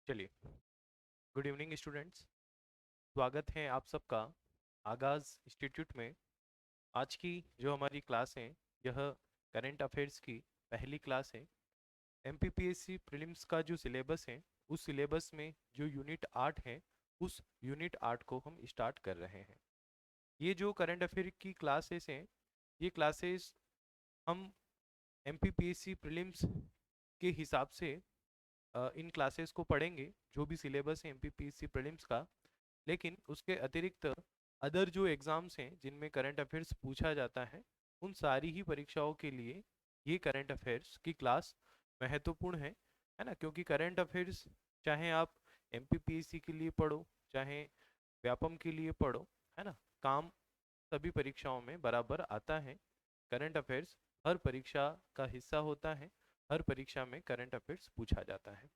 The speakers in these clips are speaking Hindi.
चलिए। Good evening students. स्वागत है आप सबका आगाज़ इंस्टीट्यूट में। आज की जो हमारी क्लास है यह करंट अफेयर्स की पहली क्लास है। एमपीपीएससी प्रीलिम्स का जो सिलेबस है उस सिलेबस में जो यूनिट 8 है उस यूनिट 8 को हम स्टार्ट कर रहे हैं। ये जो करंट अफेयर की क्लासेस हैं ये क्लासेस हम एमपीपीएससी प्रीलिम्स के हिसाब से इन क्लासेस को पढ़ेंगे जो भी सिलेबस है एमपीपीएससी प्रीलिम्स का। लेकिन उसके अतिरिक्त अदर जो एग्ज़ाम्स हैं जिनमें करंट अफेयर्स पूछा जाता है उन सारी ही परीक्षाओं के लिए ये करंट अफेयर्स की क्लास महत्वपूर्ण है ना। क्योंकि करंट अफेयर्स चाहे आप एमपीपीएससी के लिए पढ़ो चाहे व्यापम के लिए पढ़ो, है ना, काम सभी परीक्षाओं में बराबर आता है। करंट अफेयर्स हर परीक्षा का हिस्सा होता है, हर परीक्षा में करंट अफेयर्स पूछा जाता है।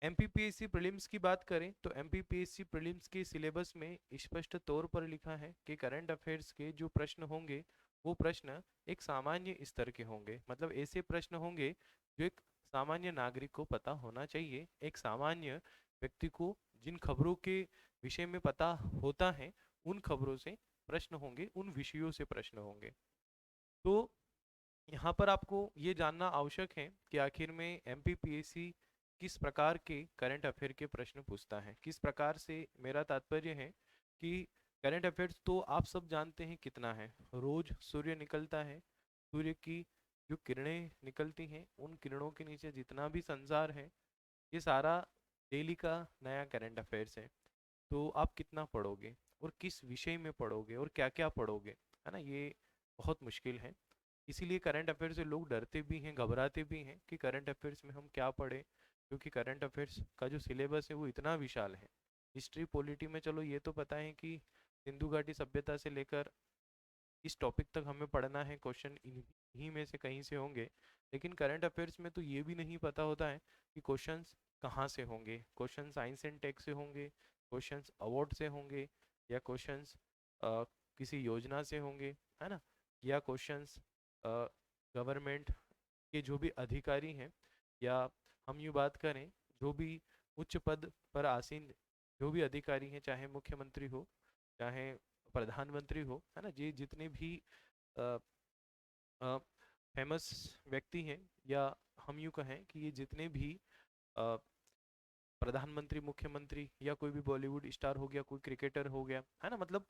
एमपीपीएससी प्रीलिम्स की बात करें तो एमपीपीएससी प्रीलिम्स के सिलेबस में स्पष्ट तौर पर लिखा है कि करंट अफेयर्स के जो प्रश्न होंगे वो प्रश्न एक सामान्य स्तर के होंगे। मतलब ऐसे प्रश्न होंगे जो एक सामान्य नागरिक को पता होना चाहिए। एक सामान्य व्यक्ति को जिन खबरों के विषय में पता होता है उन खबरों से प्रश्न होंगे, उन विषयों से प्रश्न होंगे। तो यहाँ पर आपको ये जानना आवश्यक है कि आखिर में एमपीपीएससी किस प्रकार के करंट अफेयर के प्रश्न पूछता है। किस प्रकार से मेरा तात्पर्य है कि करंट अफेयर्स तो आप सब जानते हैं कितना है। रोज सूर्य निकलता है, सूर्य की जो किरणें निकलती हैं उन किरणों के नीचे जितना भी संसार है ये सारा डेली का नया करंट अफेयर्स है। तो आप कितना पढ़ोगे और किस विषय में पढ़ोगे और क्या क्या पढ़ोगे, है ना, ये बहुत मुश्किल है। इसीलिए करंट अफेयर से लोग डरते भी हैं, घबराते भी हैं कि करंट अफेयर्स में हम क्या पढ़ें। क्योंकि करंट अफेयर्स का जो सिलेबस है वो इतना विशाल है। हिस्ट्री पॉलिटी में चलो ये तो पता है कि सिंधु घाटी सभ्यता से लेकर इस टॉपिक तक हमें पढ़ना है, क्वेश्चन इन्हीं में से कहीं से होंगे। लेकिन करंट अफेयर्स में तो ये भी नहीं पता होता है कि क्वेश्चंस कहाँ से होंगे। क्वेश्चन साइंस एंड टेक से होंगे, क्वेश्चंस अवार्ड से होंगे, या क्वेश्चंस किसी योजना से होंगे, है ना, या क्वेश्चंस गवर्नमेंट के जो भी अधिकारी हैं, या हम यूँ बात करें जो भी उच्च पद पर आसीन जो भी अधिकारी हैं, चाहे मुख्यमंत्री हो चाहे प्रधानमंत्री हो, है ना, ये जितने भी फेमस व्यक्ति हैं, या हम यूँ कहें कि ये जितने भी अ, प्रधानमंत्री, मुख्यमंत्री, या कोई भी बॉलीवुड स्टार हो गया, कोई क्रिकेटर हो गया, है ना, मतलब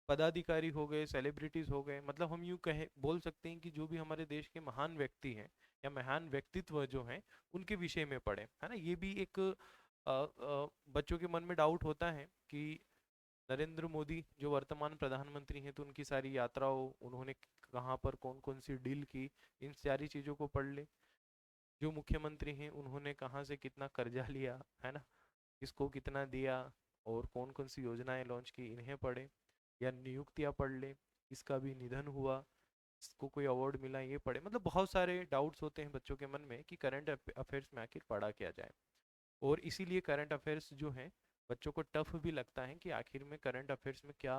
पदाधिकारी हो गए, सेलिब्रिटीज हो गए, मतलब हम यूँ कहे बोल सकते हैं कि जो भी हमारे देश के महान व्यक्ति हैं या महान व्यक्तित्व जो हैं उनके विषय में पढ़े, है ना। ये भी एक बच्चों के मन में डाउट होता है कि नरेंद्र मोदी जो वर्तमान प्रधानमंत्री हैं तो उनकी सारी यात्राओं, उन्होंने कहाँ पर कौन कौन सी डील की, इन सारी चीज़ों को पढ़ ले। जो मुख्यमंत्री हैं उन्होंने कहाँ से कितना कर्जा लिया, है ना, किसको कितना दिया, और कौन कौन सी योजनाएं लॉन्च की, इन्हें पढ़े। या नियुक्तियां पढ़ ले, इसका भी निधन हुआ, इसको कोई अवार्ड मिला, ये पढ़े। मतलब बहुत सारे डाउट्स होते हैं बच्चों के मन में कि करंट अफेयर्स में आखिर पढ़ा क्या जाए। और इसीलिए करंट अफेयर्स जो है बच्चों को टफ भी लगता है कि आखिर में करंट अफेयर्स में क्या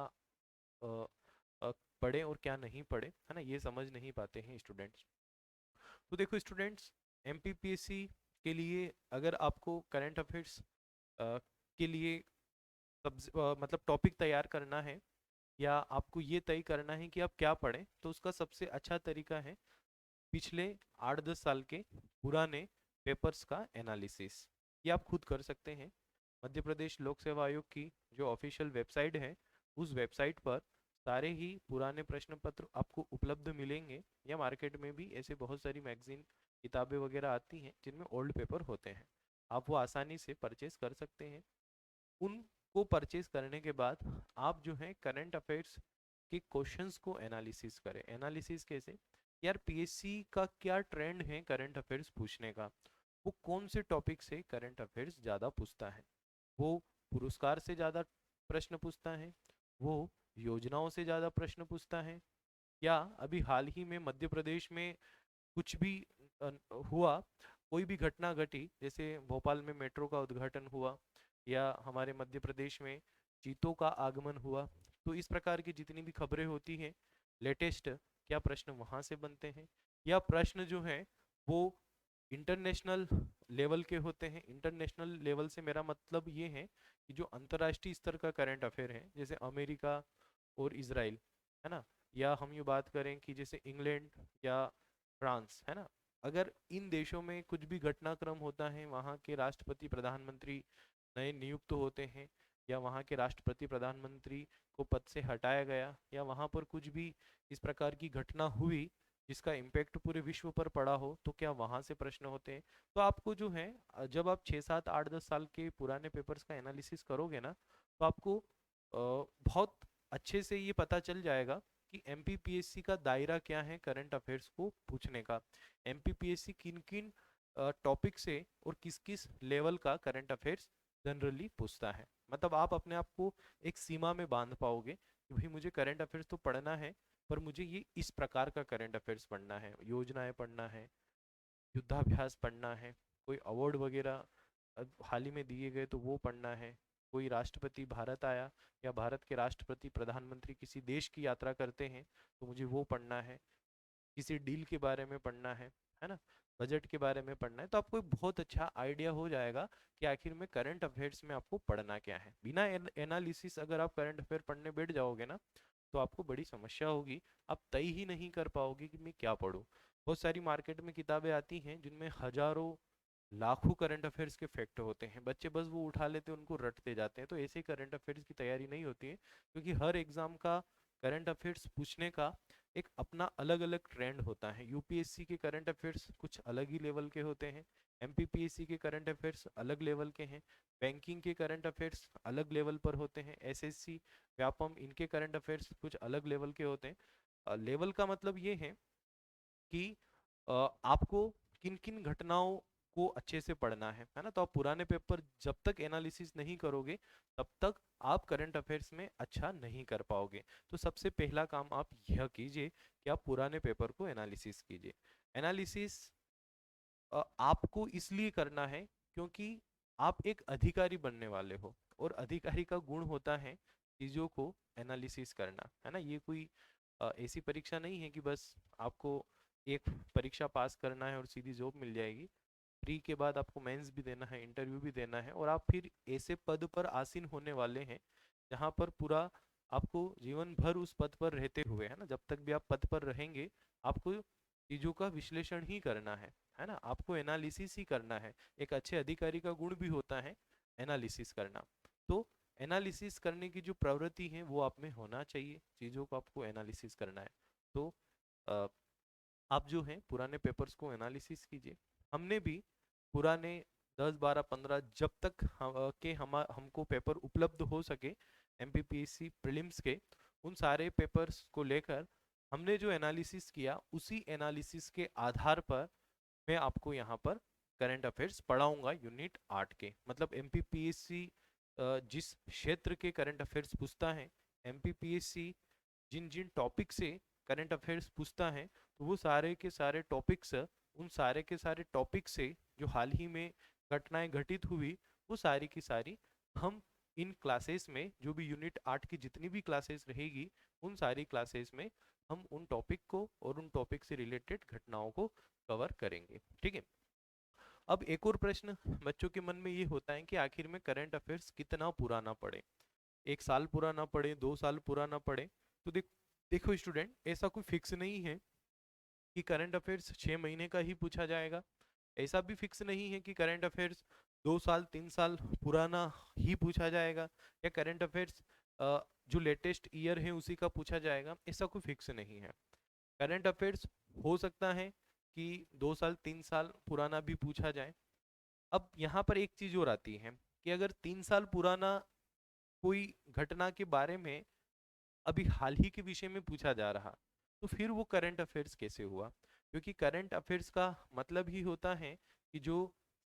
अ, पढ़े और क्या नहीं पढ़े, है ना, ये समझ नहीं पाते हैं स्टूडेंट्स। तो देखो स्टूडेंट्स, एमपीपीएससी के लिए अगर आपको करंट अफेयर्स के लिए मतलब टॉपिक तैयार करना है, या आपको ये तय करना है कि आप क्या पढ़ें, तो उसका सबसे अच्छा तरीका है पिछले 8-10 साल के पुराने पेपर्स का एनालिसिस। ये आप खुद कर सकते हैं। मध्य प्रदेश लोक सेवा आयोग की जो ऑफिशियल वेबसाइट है उस वेबसाइट पर सारे ही पुराने प्रश्न पत्र आपको उपलब्ध मिलेंगे, या मार्केट में भी ऐसे बहुत सारी मैगजीन, किताबें वगैरह आती हैं जिनमें ओल्ड पेपर होते हैं। आप वो आसानी से परचेज कर सकते हैं। उनको परचेज करने के बाद आप जो है करंट अफेयर्स के क्वेश्चंस को एनालिसिस करें। एनालिसिस कैसे? यार पीएससी का क्या ट्रेंड है करंट अफेयर्स पूछने का, वो कौन से टॉपिक से करंट अफेयर्स ज़्यादा पूछता है। वो पुरस्कार से ज़्यादा प्रश्न पूछता है, वो योजनाओं से ज़्यादा प्रश्न पूछता है, या अभी हाल ही में मध्य प्रदेश में कुछ भी अ, हुआ, कोई भी घटना घटी, जैसे भोपाल में मेट्रो का उद्घाटन हुआ, या हमारे मध्य प्रदेश में चीतों का आगमन हुआ, तो इस प्रकार की जितनी भी खबरें होती हैं लेटेस्ट, क्या प्रश्न वहाँ से बनते हैं, या प्रश्न जो हैं वो इंटरनेशनल लेवल के होते हैं। इंटरनेशनल लेवल से मेरा मतलब ये है कि जो अंतर्राष्ट्रीय स्तर का करंट अफेयर है, जैसे अमेरिका और इसराइल, है ना, या हम ये बात करें कि जैसे इंग्लैंड या फ्रांस, है ना, अगर इन देशों में कुछ भी घटनाक्रम होता है, वहाँ के राष्ट्रपति प्रधानमंत्री नए नियुक्त होते हैं, या वहाँ के राष्ट्रपति प्रधानमंत्री को पद से हटाया गया, या वहाँ पर कुछ भी इस प्रकार की घटना हुई जिसका इम्पैक्ट पूरे विश्व पर पड़ा हो, तो क्या वहाँ से प्रश्न होते हैं। तो आपको जो है जब आप 6 7 8 10 साल के पुराने पेपर्स का एनालिसिस करोगे ना, तो आपको बहुत अच्छे से ये पता चल जाएगा कि एमपीपीएससी का दायरा क्या है करंट अफेयर्स को पूछने का। एमपीपीएससी किन किन टॉपिक से और किस किस लेवल का करंट अफेयर्स जनरली पूछता है। मतलब आप अपने आप को एक सीमा में बांध पाओगे कि भाई मुझे करंट अफेयर्स तो पढ़ना है, पर मुझे ये इस प्रकार का करंट अफेयर्स पढ़ना है, योजनाएं पढ़ना है, युद्धाभ्यास पढ़ना है, कोई अवार्ड वगैरह हाल ही में दिए गए तो वो पढ़ना है, कोई राष्ट्रपति भारत आया या भारत के राष्ट्रपति प्रधानमंत्री किसी देश की यात्रा करते हैं तो मुझे वो पढ़ना है, किसी डील के बारे में पढ़ना है ना, बजट के बारे में पढ़ना है। तो आपको एक बहुत अच्छा आइडिया हो जाएगा कि आखिर में करंट अफेयर्स में आपको पढ़ना क्या है। बिना एनालिसिस अगर आप करंट अफेयर पढ़ने बैठ जाओगे ना, तो आपको बड़ी समस्या होगी। आप तय ही नहीं कर पाओगे कि मैं क्या पढूं। बहुत सारी मार्केट में किताबें आती हैं जिनमें हजारों लाखों करंट अफेयर्स के फैक्ट होते हैं, बच्चे बस वो उठा लेते हैं, उनको रटते जाते हैं। तो ऐसे करंट अफेयर्स की तैयारी नहीं होती है, क्योंकि हर एग्जाम का करंट अफेयर्स पूछने का एक अपना अलग अलग ट्रेंड होता है। यूपीएससी के करंट अफेयर्स कुछ अलग ही लेवल के होते हैं, एमपीपीएससी के करंट अफेयर्स अलग लेवल के हैं, बैंकिंग के करंट अफेयर्स अलग लेवल पर होते हैं, एसएससी, व्यापम, इनके करंट अफेयर्स कुछ अलग लेवल के होते हैं। लेवल का मतलब ये है कि आपको किन किन घटनाओं को अच्छे से पढ़ना है ना। तो आप पुराने पेपर जब तक एनालिसिस नहीं करोगे तब तक आप करंट अफेयर्स में अच्छा नहीं कर पाओगे। तो सबसे पहला काम आप यह कीजिए कि आप पुराने पेपर को एनालिसिस कीजिए। एनालिसिस आपको इसलिए करना है क्योंकि आप एक अधिकारी बनने वाले हो, और अधिकारी का गुण होता है चीजों को एनालिसिस करना, है ना। ये कोई ऐसी परीक्षा नहीं है कि बस आपको एक परीक्षा पास करना है और सीधी जॉब मिल जाएगी। प्री के बाद आपको मेंस भी देना है, इंटरव्यू भी देना है, और आप फिर ऐसे पद पर आसीन होने वाले हैं जहाँ पर पूरा आपको जीवन भर उस पद पर रहते हुए, है ना, जब तक भी आप पद पर रहेंगे आपको चीजों का विश्लेषण ही करना है ना, आपको एनालिसिस ही करना है। एक अच्छे अधिकारी का गुण भी होता है एनालिसिस करना। तो एनालिसिस करने की जो प्रवृत्ति है वो आप में होना चाहिए, चीजों को आपको एनालिसिस करना है। तो अ, आप जो है पुराने पेपर्स को एनालिसिस कीजिए। हमने भी पुराने 10 12 15 जब तक हमको पेपर उपलब्ध हो सके एमपीपीएससी प्रीलिम्स के, उन सारे पेपर्स को लेकर हमने जो एनालिसिस किया उसी एनालिसिस के आधार पर मैं आपको यहाँ पर करंट अफेयर्स पढ़ाऊंगा यूनिट 8 के। मतलब एमपीपीएससी जिस क्षेत्र के करंट अफेयर्स पूछता है, एमपीपीएससी जिन जिन टॉपिक से करंट अफेयर्स पूछता है, तो वो सारे के सारे टॉपिक्स, उन सारे के सारे टॉपिक से जो हाल ही में घटनाएं घटित हुई, वो सारी की सारी हम इन क्लासेस में, जो भी यूनिट 8 की जितनी भी क्लासेस रहेगी, उन सारी क्लासेस में हम उन टॉपिक को और उन टॉपिक से रिलेटेड घटनाओं को कवर करेंगे। ठीक है। अब एक और प्रश्न बच्चों के मन में ये होता है कि आखिर में करंट अफेयर्स कितना पुराना पढ़े, 1 साल पुराना पढ़े, 2 साल पुराना पढ़े। तो देखो स्टूडेंट, ऐसा कोई फिक्स नहीं है कि करंट अफेयर्स 6 महीने का ही पूछा जाएगा। ऐसा भी फिक्स नहीं है कि करंट अफेयर्स 2 साल 3 साल पुराना ही पूछा जाएगा, या करंट अफेयर्स जो लेटेस्ट ईयर है उसी का पूछा जाएगा। ऐसा कोई फिक्स नहीं है। करंट अफेयर्स हो सकता है कि 2 साल 3 साल पुराना भी पूछा जाए। अब यहाँ पर एक चीज और आती है कि अगर 3 साल पुराना कोई घटना के बारे में अभी हाल ही के विषय में पूछा जा रहा, तो फिर वो करंट अफेयर्स कैसे हुआ। क्योंकि करंट अफेयर्स का मतलब ही होता है कि जो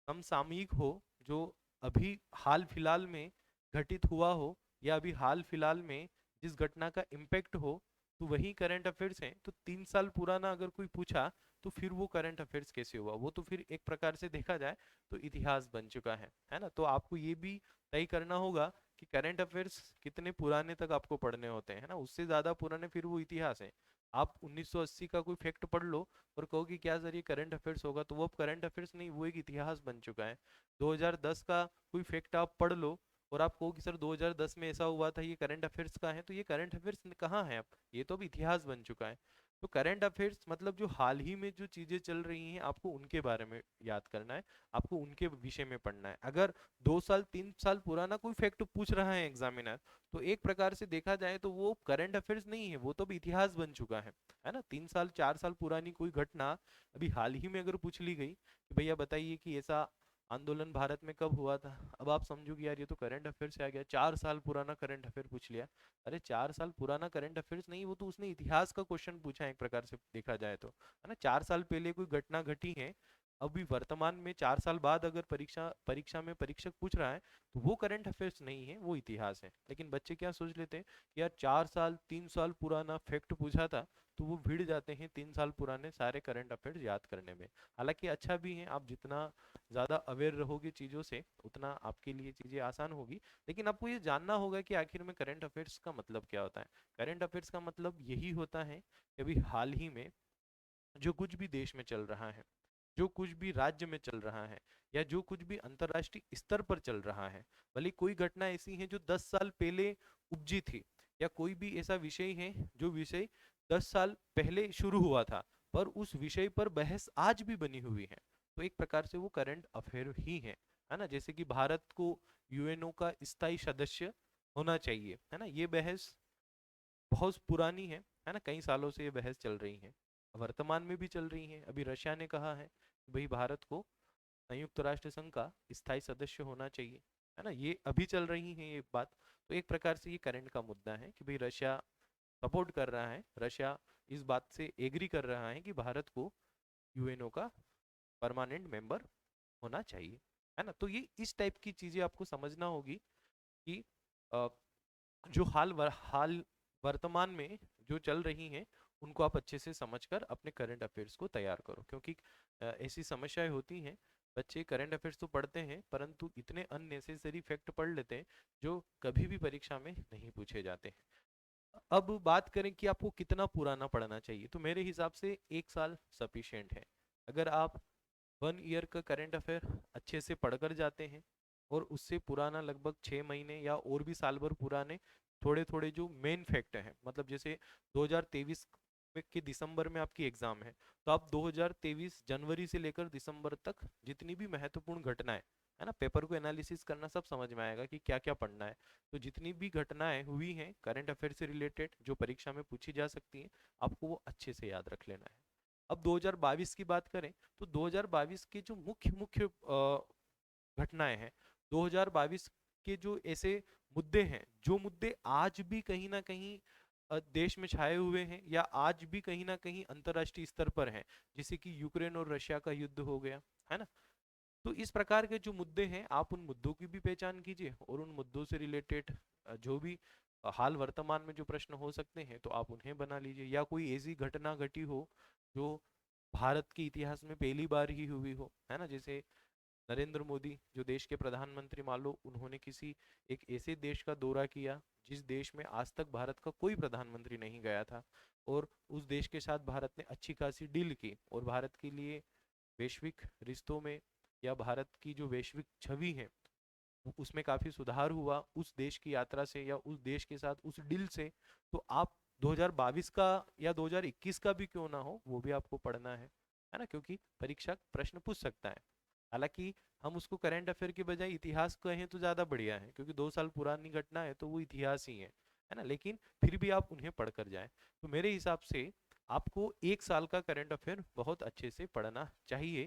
समसामयिक हो, जो अभी हाल फिलहाल में घटित हुआ हो, या अभी हाल फिलहाल में जिस घटना का इम्पेक्ट हो, तो वही करंट अफेयर्स है। तो 3 साल पुराना अगर कोई पूछा तो फिर वो करंट अफेयर्स कैसे हुआ, वो तो फिर एक प्रकार से देखा जाए तो इतिहास बन चुका है ना। तो आपको ये भी तय करना होगा कि करंट अफेयर्स कितने पुराने तक आपको पढ़ने होते हैं, ना, उससे ज्यादा पुराने फिर वो इतिहास है। आप 1980 का कोई फैक्ट पढ़ लो और कहो कि क्या सर ये करंट अफेयर्स होगा, तो वो अब करंट अफेयर्स नहीं, वो एक इतिहास बन चुका है। 2010 का कोई फैक्ट आप पढ़ लो और आप कहो कि सर 2010 में ऐसा हुआ था, ये करंट अफेयर्स का है, तो ये करंट अफेयर्स कहाँ है अब, ये तो अब इतिहास बन चुका है। तो करंट अफेयर्स मतलब जो हाल ही में जो चीजें चल रही हैं आपको उनके बारे में याद करना है, आपको उनके विषय में पढ़ना है। अगर 2 साल 3 साल पुराना कोई फैक्ट पूछ रहा है एग्जामिनर, तो एक प्रकार से देखा जाए तो वो करंट अफेयर्स नहीं है, वो तो अब इतिहास बन चुका है ना। 3 साल 4 साल पुरानी कोई घटना अभी हाल ही में अगर पूछ ली गई कि भैया बताइए कि ऐसा आंदोलन भारत में कब हुआ था, अब आप समझोगे यार ये तो करंट अफेयर से आ गया, 4 साल पुराना करंट अफेयर पूछ लिया। अरे 4 साल पुराना करंट अफेयर्स नहीं, वो तो उसने इतिहास का क्वेश्चन पूछा है एक प्रकार से देखा जाए तो, है ना। 4 साल पहले कोई घटना घटी है, अभी वर्तमान में 4 साल बाद अगर परीक्षा परीक्षा में परीक्षक पूछ रहा है, तो वो करंट अफेयर्स नहीं है, वो इतिहास है। लेकिन बच्चे क्या सोच लेते हैं कि यार 4 साल 3 साल पुराना फैक्ट पूछा था, तो वो भिड़ जाते हैं 3 साल पुराने सारे करंट अफेयर्स याद करने में। हालांकि अच्छा भी है, आप जितना ज़्यादा अवेयर रहोगे चीज़ों से उतना आपके लिए चीज़ें आसान होगी। लेकिन आपको ये जानना होगा कि आखिर में करंट अफेयर्स का मतलब क्या होता है। करंट अफेयर्स का मतलब यही होता है कि अभी हाल ही में जो कुछ भी देश में चल रहा है, जो कुछ भी राज्य में चल रहा है, या जो कुछ भी अंतर्राष्ट्रीय स्तर पर चल रहा है, भले कोई घटना ऐसी है जो 10 साल पहले उपजी थी, या कोई भी ऐसा विषय है जो विषय 10 साल पहले शुरू हुआ था, पर उस विषय पर बहस आज भी बनी हुई है, तो एक प्रकार से वो करंट अफेयर ही है ना। जैसे कि भारत को यूएनओ का स्थायी सदस्य होना चाहिए, है ना, ये बहस बहुत पुरानी है ना, कई सालों से ये बहस चल रही है, वर्तमान में भी चल रही है। अभी रशिया ने कहा है कि भाई भारत को संयुक्त राष्ट्र संघ का स्थायी सदस्य होना चाहिए, है ना, ये अभी चल रही है ये बात। तो एक प्रकार से ये करंट का मुद्दा है कि भाई रशिया सपोर्ट कर रहा है, रशिया इस बात से एग्री कर रहा है कि भारत को यूएनओ का परमानेंट मेंबर होना चाहिए, है ना। तो ये इस टाइप की चीजें आपको समझना होगी कि अ, जो हाल वर्तमान में जो चल रही हैं उनको आप अच्छे से समझकर अपने करंट अफेयर्स को तैयार करो, क्योंकि ऐसी समस्याएं होती हैं, बच्चे करंट अफेयर्स तो पढ़ते हैं परंतु इतने अननेसेसरी फैक्ट पढ़ लेते हैं जो कभी भी परीक्षा में नहीं पूछे जाते हैं। अब बात करें कि आपको कितना पुराना पढ़ना चाहिए, तो मेरे हिसाब से 1 साल सफिशिएंट है। अगर आप 1 ईयर का करंट अफेयर अच्छे से पढ़कर जाते हैं और उससे पुराना लगभग 6 महीने या और भी साल भर पुराने थोड़े थोड़े जो मेन फैक्ट हैं, मतलब जैसे 2023 के दिसंबर में आपकी एग्जाम है, तो आप 2023 जनवरी से लेकर दिसंबर तक जितनी भी महत्वपूर्ण घटनाएं, है ना, पेपर को एनालिसिस करना सब समझ में आएगा कि क्या क्या पढ़ना है। तो जितनी भी घटनाएं हुई हैं करंट अफेयर से रिलेटेड जो परीक्षा में पूछी जा सकती हैं, आपको वो अच्छे से याद रख लेना है। अब 2022 की बात करें, तो 2022 के जो मुख्य मुख्य घटनाएं हैं, 2022 के जो ऐसे मुद्दे हैं, जो मुद्दे आज भी कहीं ना कहीं देश में छाए हुए हैं या आज भी कहीं ना कहीं अंतर्राष्ट्रीय स्तर पर हैं, जैसे कि यूक्रेन और रशिया का युद्ध हो गया, है ना। तो इस प्रकार के जो मुद्दे हैं आप उन मुद्दों की भी पहचान कीजिए और उन मुद्दों से रिलेटेड जो भी हाल वर्तमान में जो प्रश्न हो सकते हैं तो आप उन्हें बना लीजिए, या कोई ऐसी घटना घटी हो जो भारत के इतिहास में पहली बार ही हुई हो, है ना। जैसे नरेंद्र मोदी जो देश के प्रधानमंत्री, मान लो उन्होंने किसी एक ऐसे देश का दौरा किया जिस देश में आज तक भारत का कोई प्रधानमंत्री नहीं गया था, और उस देश के साथ भारत ने अच्छी खासी डील की और भारत के लिए वैश्विक रिश्तों में या भारत की जो वैश्विक छवि है उसमें काफी सुधार हुआ उस देश की यात्रा से या उस देश के साथ उस डील से। तो आप 2022 का या 2021 का भी क्यों ना हो वो भी आपको पढ़ना है ना, क्योंकि परीक्षक प्रश्न पूछ सकता है। हालांकि हम उसको करंट अफेयर के बजाय इतिहास कहें तो ज्यादा बढ़िया है, क्योंकि 2 साल पुरानी घटना है तो वो इतिहास ही है ना, लेकिन फिर भी आप उन्हें पढ़कर जाएं। तो मेरे हिसाब से आपको 1 साल का करंट अफेयर बहुत अच्छे से पढ़ना चाहिए,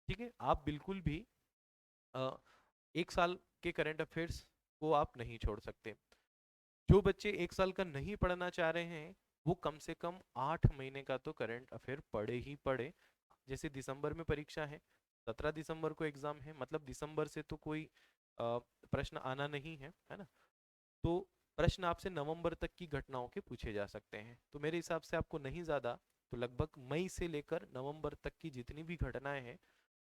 ठीक है। आप बिल्कुल भी अ, 1 साल के करंट अफेयर्स को आप नहीं छोड़ सकते। जो बच्चे 1 साल का नहीं पढ़ना चाह रहे हैं वो कम से कम 8 महीने का तो करंट अफेयर पढ़े ही पढ़े। जैसे दिसंबर में परीक्षा है, 17 दिसंबर को एग्जाम है, मतलब दिसंबर से तो कोई प्रश्न आना नहीं है ना। तो प्रश्न आपसे नवंबर तक की घटनाओं के पूछे जा सकते हैं, तो मेरे हिसाब से आपको नहीं ज़्यादा तो लगभग मई से लेकर नवंबर तक की जितनी भी घटनाएं हैं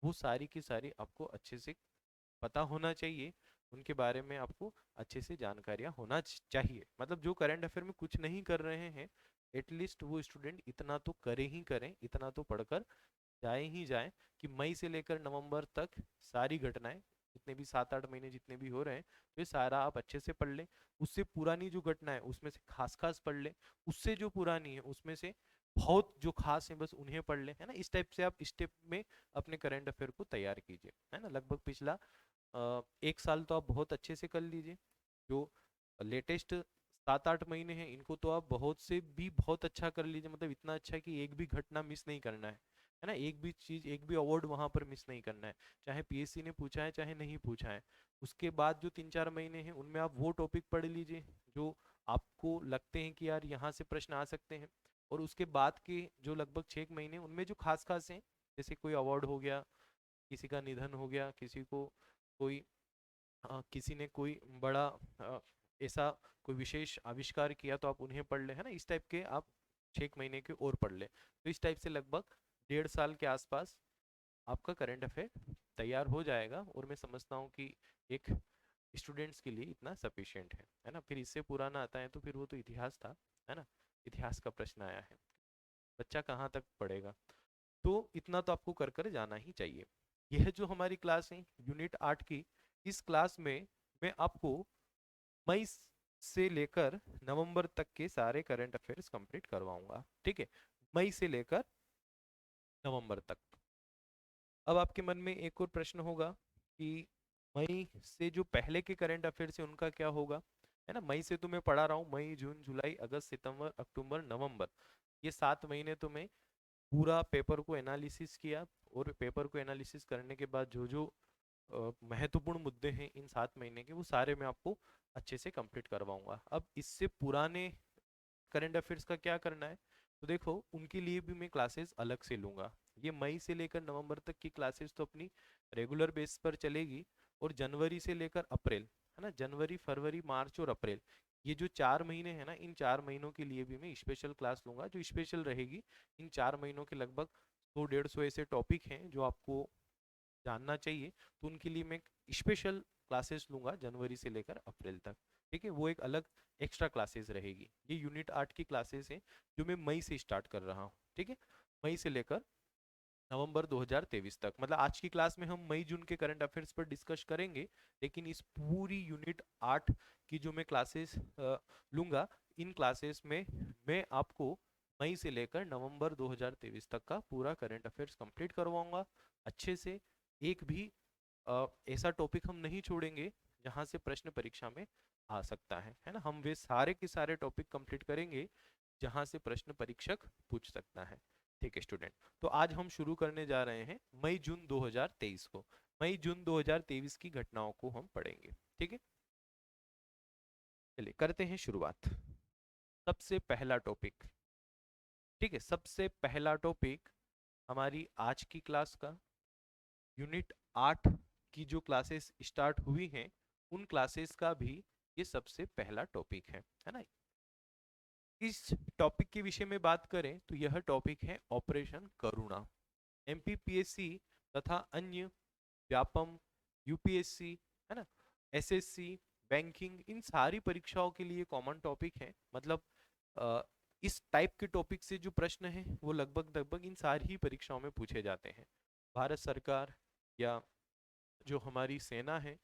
वो सारी की सारी आपको अच्छे से पता होना चाहिए, उनके बारे में आपको अच्छे से जानकारियां होना चाहिए। मतलब जो करंट अफेयर में कुछ नहीं कर रहे हैं एटलीस्ट वो स्टूडेंट इतना तो करे ही करें, इतना तो पढ़कर जाए ही जाए कि मई से लेकर नवंबर तक सारी घटनाएं, जितने भी 7-8 महीने जितने भी हो रहे हैं, तो ये सारा आप अच्छे से पढ़ लें। उससे पुरानी जो घटना है उसमें से खास खास पढ़ लें, उससे जो पुरानी है उसमें से बहुत जो खास है बस उन्हें पढ़ लें, है ना। इस टाइप से आप स्टेप में अपने करंट अफेयर को तैयार कीजिए, है ना। लगभग पिछला 1 साल तो आप बहुत अच्छे से कर लीजिए। जो लेटेस्ट 7-8 महीने हैं इनको तो आप बहुत से भी बहुत अच्छा कर लीजिए, मतलब इतना अच्छा कि एक भी घटना मिस नहीं करना है ना। एक भी चीज, एक भी अवार्ड वहां पर मिस नहीं करना है, चाहे पीएससी ने पूछा है चाहे नहीं पूछा है। उसके बाद जो 3-4 महीने हैं उनमें आप वो टॉपिक पढ़ लीजिए जो आपको लगते हैं कि यार यहाँ से प्रश्न आ सकते हैं। और उसके बाद के जो लगभग 6 महीने उनमें जो खास खास हैं, जैसे कोई अवार्ड हो गया, किसी का निधन हो गया, किसी को कोई किसी ने कोई बड़ा ऐसा कोई विशेष आविष्कार किया तो आप उन्हें पढ़ लें, है ना। इस टाइप के आप 6 महीने के और पढ़ लें, तो इस टाइप से लगभग 1.5 साल के आसपास आपका करंट अफेयर तैयार हो जाएगा। और मैं समझता हूँ कि एक स्टूडेंट्स के लिए इतना सफिशिएंट है ना। फिर इससे पुराना आता है तो फिर वो तो इतिहास था, है ना। इतिहास का प्रश्न आया है, बच्चा कहाँ तक पढ़ेगा। तो इतना तो आपको कर कर जाना ही चाहिए। यह जो हमारी क्लास है यूनिट 8 की, इस क्लास में मैं आपको मई से लेकर नवंबर तक के सारे करंट अफेयर्स कंप्लीट करवाऊंगा, ठीक है। मई से लेकर नवंबर तक। अब आपके मन में एक और प्रश्न होगा कि मई से जो पहले के करंट अफेयर्स है उनका क्या होगा, है ना। मई से तो मैं पढ़ा रहा हूँ, मई जून जुलाई अगस्त सितंबर अक्टूबर नवंबर, ये 7 महीने तो मैं पूरा पेपर को एनालिसिस किया। और पेपर को एनालिसिस करने के बाद जो जो महत्वपूर्ण मुद्दे हैं इन 7 महीने के, वो सारे मैं आपको अच्छे से कंप्लीट करवाऊंगा। अब इससे पुराने करंट अफेयर्स का क्या करना है, तो देखो उनके लिए भी मैं क्लासेस अलग से लूंगा। ये मई से लेकर नवंबर तक की क्लासेस तो अपनी रेगुलर बेस पर चलेगी। और जनवरी से लेकर अप्रैल, है ना, जनवरी फरवरी मार्च और अप्रैल, ये जो 4 महीने हैं ना, इन 4 महीनों के लिए भी मैं स्पेशल क्लास लूंगा जो स्पेशल रहेगी। इन 4 महीनों के लगभग 100-150 ऐसे टॉपिक हैं जो आपको जानना चाहिए, तो उनके लिए मैं स्पेशल क्लासेस लूंगा जनवरी से लेकर अप्रैल तक, ठीक है। वो एक अलग एक्स्ट्रा क्लासेस रहेगी। ये यूनिट 8 की क्लासेस हैं जो मैं मई से स्टार्ट कर रहा हूँ, ठीक है। मई से लेकर नवंबर 2023 तक, मतलब आज की क्लास में हम मई जून के करंट अफेयर्स पर डिस्कस करेंगे, लेकिन इस पूरी यूनिट 8 की जो मैं क्लासेस लूंगा, इन क्लासेस में मैं आपको मई से लेकर नवंबर 2023 तक का पूरा करंट अफेयर्स कंप्लीट करवाऊंगा अच्छे से। एक भी ऐसा टॉपिक हम नहीं छोड़ेंगे जहां से प्रश्न परीक्षा में आ सकता है ना। हम वे सारे के सारे टॉपिक कंप्लीट करेंगे जहां से प्रश्न परीक्षक पूछ सकता है, ठीक है स्टूडेंट। तो आज हम शुरू करने जा रहे हैं मई जून 2023 को। मई जून 2023 की घटनाओं को हम पढ़ेंगे, ठीक है। चलिए करते हैं शुरुआत। सबसे पहला टॉपिक, ठीक है, सबसे पहला टॉपिक हमारी आज की क्लास का यूनिट 8 की जो क्लासेस स्टार्ट हुई हैं उन क्लासेस का भी ये सबसे पहला टॉपिक है ना। इस टॉपिक के विषय में बात करें तो यह टॉपिक है ऑपरेशन करुणा। एमपीपीएससी तथा अन्य व्यापम, यूपीएससी, है ना, एसएससी, बैंकिंग, इन सारी परीक्षाओं के लिए कॉमन टॉपिक है। मतलब अ, इस टाइप के टॉपिक से जो प्रश्न है वो लगभग लगभग इन सारी ही परीक्षाओं में पूछे जाते हैं। भारत सरकार या जो हमारी सेना है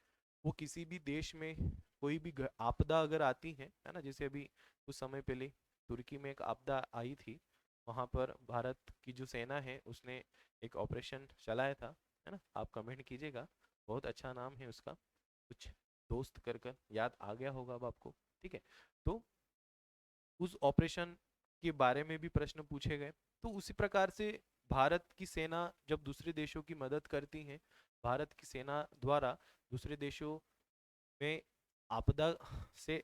वो किसी भी देश में कोई भी आपदा अगर आती है ना, जैसे अभी कुछ समय पहले तुर्की में एक आपदा आई थी, वहां पर भारत की जो सेना है उसने एक ऑपरेशन चलाया था, है ना। आप कमेंट कीजिएगा, बहुत अच्छा नाम है उसका, कुछ दोस्त कर कर याद आ गया होगा अब आपको, ठीक है। तो उस ऑपरेशन के बारे में भी प्रश्न पूछे गए। तो उसी प्रकार से भारत की सेना जब दूसरे देशों की मदद करती है, भारत की सेना द्वारा दूसरे देशों में आपदा से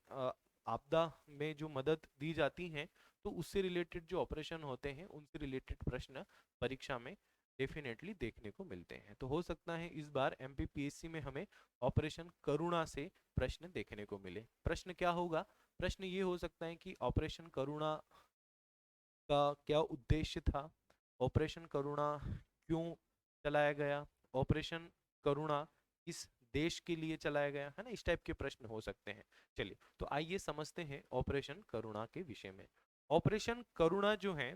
आपदा में जो मदद दी जाती है, तो उससे रिलेटेड जो ऑपरेशन होते हैं उनसे रिलेटेड प्रश्न परीक्षा में डेफिनेटली देखने को मिलते हैं। तो हो सकता है इस बार एमपीपीएससी में हमें ऑपरेशन करुणा से प्रश्न देखने को मिले। प्रश्न क्या होगा, प्रश्न ये हो सकता है कि ऑपरेशन करुणा का क्या उद्देश्य था, ऑपरेशन करुणा क्यों चलाया गया, ऑपरेशन करुणा किस देश के लिए चलाया गया, है ना। इस टाइप के प्रश्न हो सकते हैं। चलिए तो आइए समझते हैं ऑपरेशन करुणा के विषय में। ऑपरेशन करुणा जो है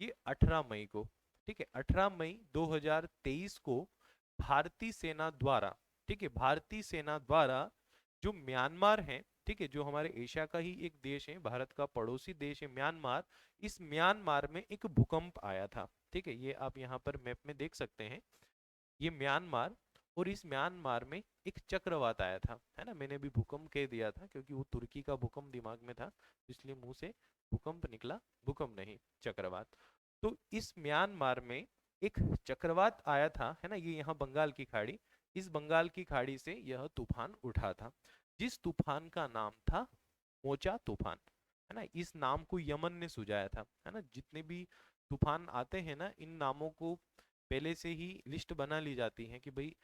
ये 18 मई को, ठीक है, 18 मई 2023 को भारतीय सेना द्वारा, ठीक है, भारतीय सेना द्वारा जो म्यांमार है, ठीक है, जो हमारे एशिया का ही एक देश है, भारत का पड़ोसी देश है म्यांमार, इस म्यांमार में एक भूकंप आया था, ठीक है, ये आप यहाँ पर मैप में देख सकते हैं, ये म्यांमार, और इस म्यांमार में एक चक्रवात आया था, है ना, मैंने भी भूकंप कह दिया था क्योंकि वो तुर्की का भूकंप दिमाग में था, इसलिए मुंह से भूकंप निकला, भूकंप नहीं, चक्रवात। तो इस म्यांमार में एक चक्रवात आया था, है ना, ये यहाँ बंगाल की खाड़ी, इस बंगाल की खाड़ी से यह तूफान उठा था, जिस तूफान का नाम था मोचा तूफान, है ना, इस नाम को यमन ने सुझाया था, है ना, जितने भी तूफान आते हैं ना, इन नामों को पहले से ही लिस्ट बना ली जाती है कि भाई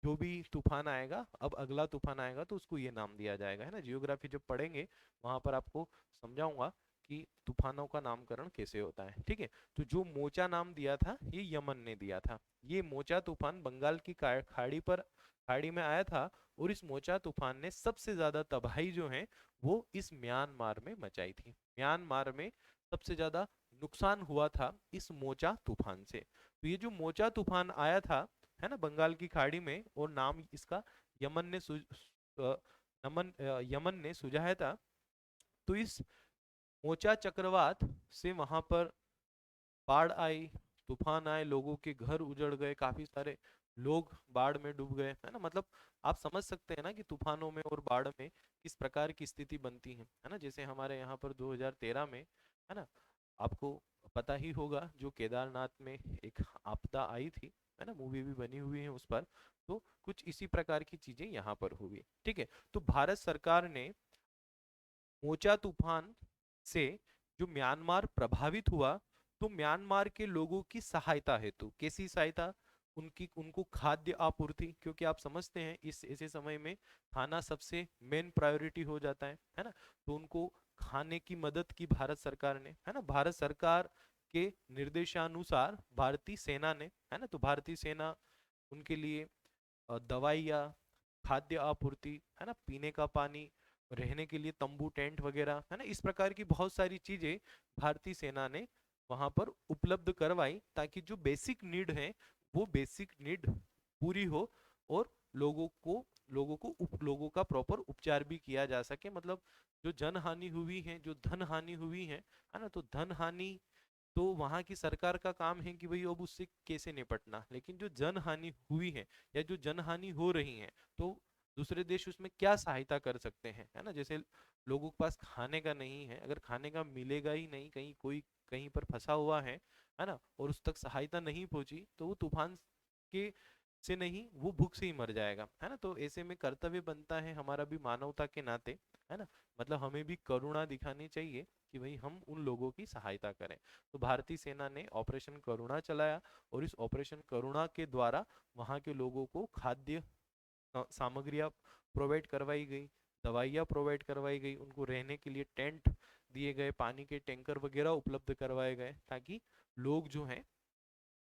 जो भी तूफान आएगा, अब अगला तूफान आएगा तो उसको ये नाम दिया जाएगा, है ना, जियोग्राफी जब पढ़ेंगे वहां पर आपको समझाऊंगा कि तूफानों का नामकरण कैसे होता है, ठीक है। तो जो मोचा नाम दिया था ये यमन ने दिया था, ये मोचा तूफान बंगाल की खाड़ी में आया था, और इस मोचा तूफान ने सबसे ज्यादा तबाही जो है वो इस म्यांमार में मचाई थी, म्यांमार में सबसे ज्यादा नुकसान हुआ था इस मोचा तूफान से। तो ये जो मोचा तूफान आया था, है ना, बंगाल की खाड़ी में, और नाम इसका यमन ने यमन ने सुझाया था। तो इस मोचा चक्रवात से वहां पर बाढ़ आई, तूफान आए, लोगों के घर उजड़ गए, काफी सारे लोग बाढ़ में डूब गए, है ना, मतलब आप समझ सकते हैं ना कि तूफानों में और बाढ़ में किस प्रकार की स्थिति बनती है ना, जैसे हमारे यहाँ पर 2013 में, है ना, आपको पता ही होगा जो केदारनाथ में एक आपदा आई थी, है ना, मूवी भी बनी हुई है उस पर, तो कुछ इसी प्रकार की चीजें यहाँ पर हुई, ठीक है। तो भारत सरकार ने मोचा तूफान से जो म्यांमार प्रभावित हुआ, तो म्यांमार के लोगों की सहायता हेतु, कैसी सहायता, उनको खाद्य आपूर्ति, क्योंकि आप समझते हैं इस ऐसे समय में खाना सबसे मेन प्रायोरिटी हो जाता है ना, तो उनको खाने की मदद की भारत सरकार ने, है ना, भारत सरकार के निर्देशानुसार भारतीय सेना ने, है ना, तो भारतीय सेना उनके लिए दवाइयाँ, खाद्य आपूर्ति, है ना, पीने का पानी, रहने के लिए तंबू, टेंट वगैरह, है ना, इस प्रकार की बहुत सारी चीजें भारतीय सेना ने वहां पर उपलब्ध करवाई, ताकि जो बेसिक नीड है वो बेसिक नीड पूरी हो, और लोगों का प्रॉपर उपचार भी किया जा सके, मतलब जो जन हानि हुई है, जो धन हानि हुई है ना, तो धन हानि तो वहां की सरकार का काम है कि भाई अब उससे कैसे निपटना, लेकिन जो जन हानि हुई है या जो जन हानि हो रही है, तो दूसरे देश उसमें क्या सहायता कर सकते हैं, है ना, जैसे लोगों के पास खाने का नहीं है, अगर खाने का मिलेगा ही नहीं, कहीं कोई कहीं पर फंसा हुआ है ना, और उस तक सहायता नहीं पहुंची, तो वो तूफान के से नहीं, वो भूख से ही मर जाएगा, है ना, तो ऐसे में कर्तव्य बनता है हमारा भी मानवता के नाते, है ना, मतलब हमें भी करुणा दिखानी चाहिए कि भाई हम उन लोगों की सहायता करें। तो भारतीय सेना ने ऑपरेशन करुणा चलाया, और इस ऑपरेशन करुणा के द्वारा वहां के लोगों को खाद्य सामग्रियां प्रोवाइड करवाई गई, दवाइयाँ प्रोवाइड करवाई गई, उनको रहने के लिए टेंट दिए गए, पानी के टैंकर वगैरह उपलब्ध करवाए गए, ताकि लोग जो हैं,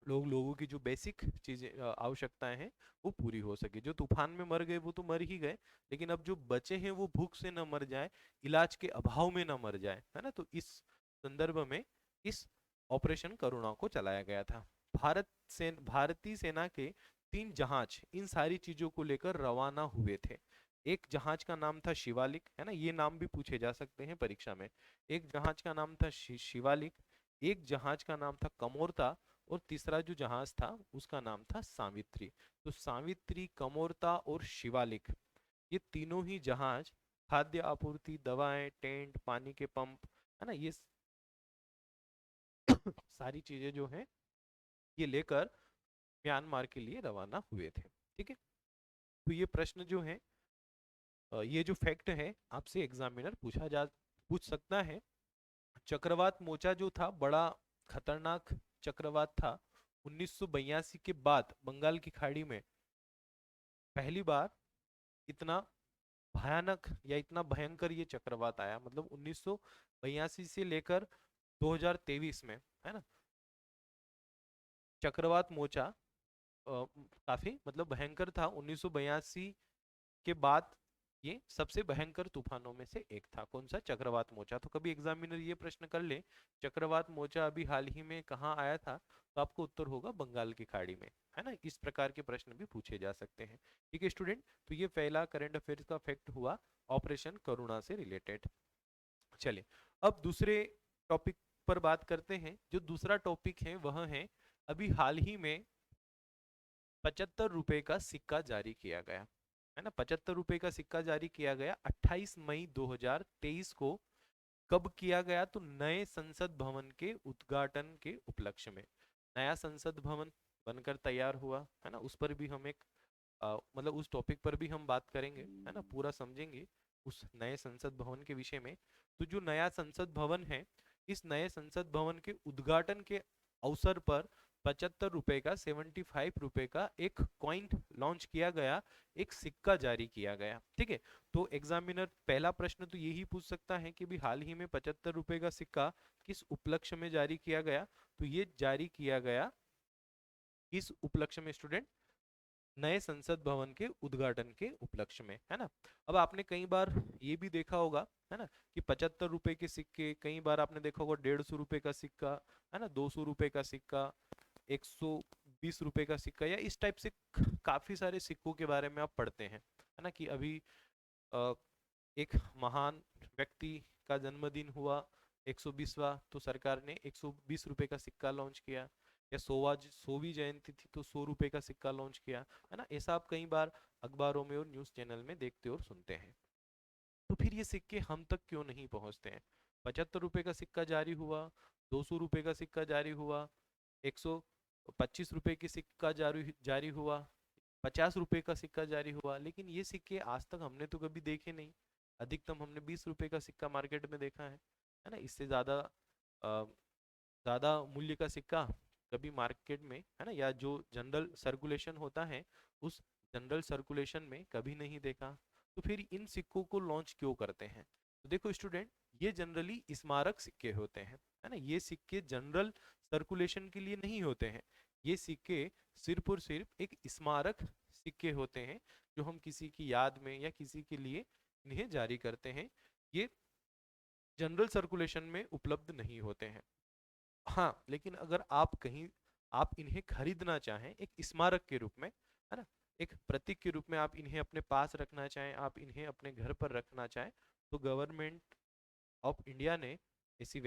लोगों की जो बेसिक चीजें आवश्यकताएं हैं वो पूरी हो सके। जो तूफान में मर गए वो तो मर ही गए, लेकिन अब जो बचे हैं वो भूख से न मर जाए, इलाज के अभाव में न मर जाए, है ना, तो इस संदर्भ में इस ऑपरेशन करुणा को चलाया गया था। भारतीय सेना के 3 जहाज इन सारी चीजों को लेकर रवाना हुए थे। एक जहाज का नाम था शिवालिक, है ना, ये नाम भी पूछे जा सकते हैं परीक्षा में। एक जहाज का नाम था शिवालिक, एक जहाज का नाम था कमोरता, और तीसरा जो जहाज था उसका नाम था सावित्री। तो सावित्री, कमोरता और शिवालिक, ये तीनों ही जहाज खाद्य आपूर्ति, दवाएं, टेंट, पानी के पंप, है ना, ये सारी चीजें जो हैं ये लेकर म्यांमार के लिए रवाना हुए थे, ठीक है। तो ये प्रश्न जो है, ये जो फैक्ट है आपसे एग्जामिनर पूछ सकता है। चक्रवात मोचा जो था बड़ा खतरनाक चक्रवात था, 1982 के बाद बंगाल की खाड़ी में पहली बार इतना भयानक या इतना भयंकर ये चक्रवात आया, मतलब 1982 से लेकर 2023 में, है ना, चक्रवात मोचा काफी मतलब भयंकर था। 1982 के बाद ये सबसे भयंकर तूफानों में से एक था। कौन सा? चक्रवात मोचा। तो कभी एग्जामिनर ये प्रश्न कर ले चक्रवात मोचा अभी हाल ही में कहाँ आया था, तो आपको उत्तर होगा बंगाल की खाड़ी में, है ना। इस प्रकार के प्रश्न भी पूछे जा सकते हैं। ठीक है स्टूडेंट, तो ये पहला करंट अफेयर्स का फैक्ट हुआ ऑपरेशन करुणा से रिलेटेड। चलिए अब दूसरे टॉपिक पर बात करते हैं। जो दूसरा टॉपिक है वह है अभी हाल ही में 75 रुपए का सिक्का जारी किया गया, है ना। 75 रुपए का सिक्का जारी किया गया 28 मई 2023 को। कब किया गया? तो नए संसद भवन के उद्घाटन के उपलक्ष्य में। नया संसद भवन बनकर तैयार हुआ, है ना। उस पर भी हम एक मतलब उस टॉपिक पर भी हम बात करेंगे, है ना, पूरा समझेंगे उस नए संसद भवन के विषय में। तो जो नया संसद भवन है, इस नए संसद भवन के उद्घाटन के अवसर पर 75 रुपए का 75 रुपए का एक कॉइन लॉन्च किया गया, एक सिक्का जारी किया गया। ठीक है, तो एग्जामिनर पहला प्रश्न तो यही पूछ सकता है कि भी हाल ही में 75 रुपए का सिक्का किस उपलक्ष्य में जारी किया गया। तो ये जारी किया गया किस उपलक्ष्य में स्टूडेंट? नए संसद भवन के उद्घाटन के उपलक्ष्य में, है ना। अब आपने कई बार ये भी देखा होगा, है ना, कि 75 रुपए के सिक्के, कई बार आपने देखा होगा 150 रुपए का सिक्का, है ना, 200 रुपए का सिक्का, 120 रुपए का सिक्का, या इस टाइप से काफी सारे सिक्कों के बारे में आप पढ़ते हैं, है ना। कि अभी अ, एक महान व्यक्ति का जन्मदिन हुआ 120वां, तो सरकार ने 120 रुपए का सिक्का लॉन्च किया। या 100वीं जयंती थी तो 100 रुपए का सिक्का लॉन्च किया, है ना। ऐसा आप कई बार अखबारों में और न्यूज चैनल में देखते और सुनते हैं। तो फिर ये सिक्के हम तक क्यों नहीं पहुंचते हैं? 75 रुपए का सिक्का जारी हुआ, 200 रुपए का सिक्का जारी हुआ, 125 रुपए की सिक्का जारी जारी हुआ, 50 रुपए का सिक्का जारी हुआ, लेकिन ये सिक्के आज तक हमने तो कभी देखे नहीं। अधिकतम हमने 20 रुपए का सिक्का मार्केट में देखा है ना। इससे ज्यादा मूल्य का सिक्का कभी मार्केट में, है ना, या जो जनरल सर्कुलेशन होता है उस जनरल सर्कुलेशन में कभी नहीं देखा। तो फिर इन सिक्कों को लॉन्च क्यों करते हैं? तो देखो स्टूडेंट, ये जनरली स्मारक सिक्के होते हैं, है ना। ये सिक्के जनरल सर्कुलेशन के लिए नहीं होते हैं। ये सिक्के सिर्फ और सिर्फ एक स्मारक सिक्के होते हैं, जो हम किसी की याद में या किसी के लिए इन्हें जारी करते हैं। ये जनरल सर्कुलेशन में उपलब्ध नहीं होते हैं। हाँ, लेकिन अगर आप इन्हें खरीदना चाहें एक स्मारक के रूप में, है ना, एक प्रतीक के रूप में आप इन्हें अपने पास रखना चाहें, आप इन्हें अपने घर पर रखना चाहें, तो गवर्नमेंट ऑफ इंडिया ने ऐसी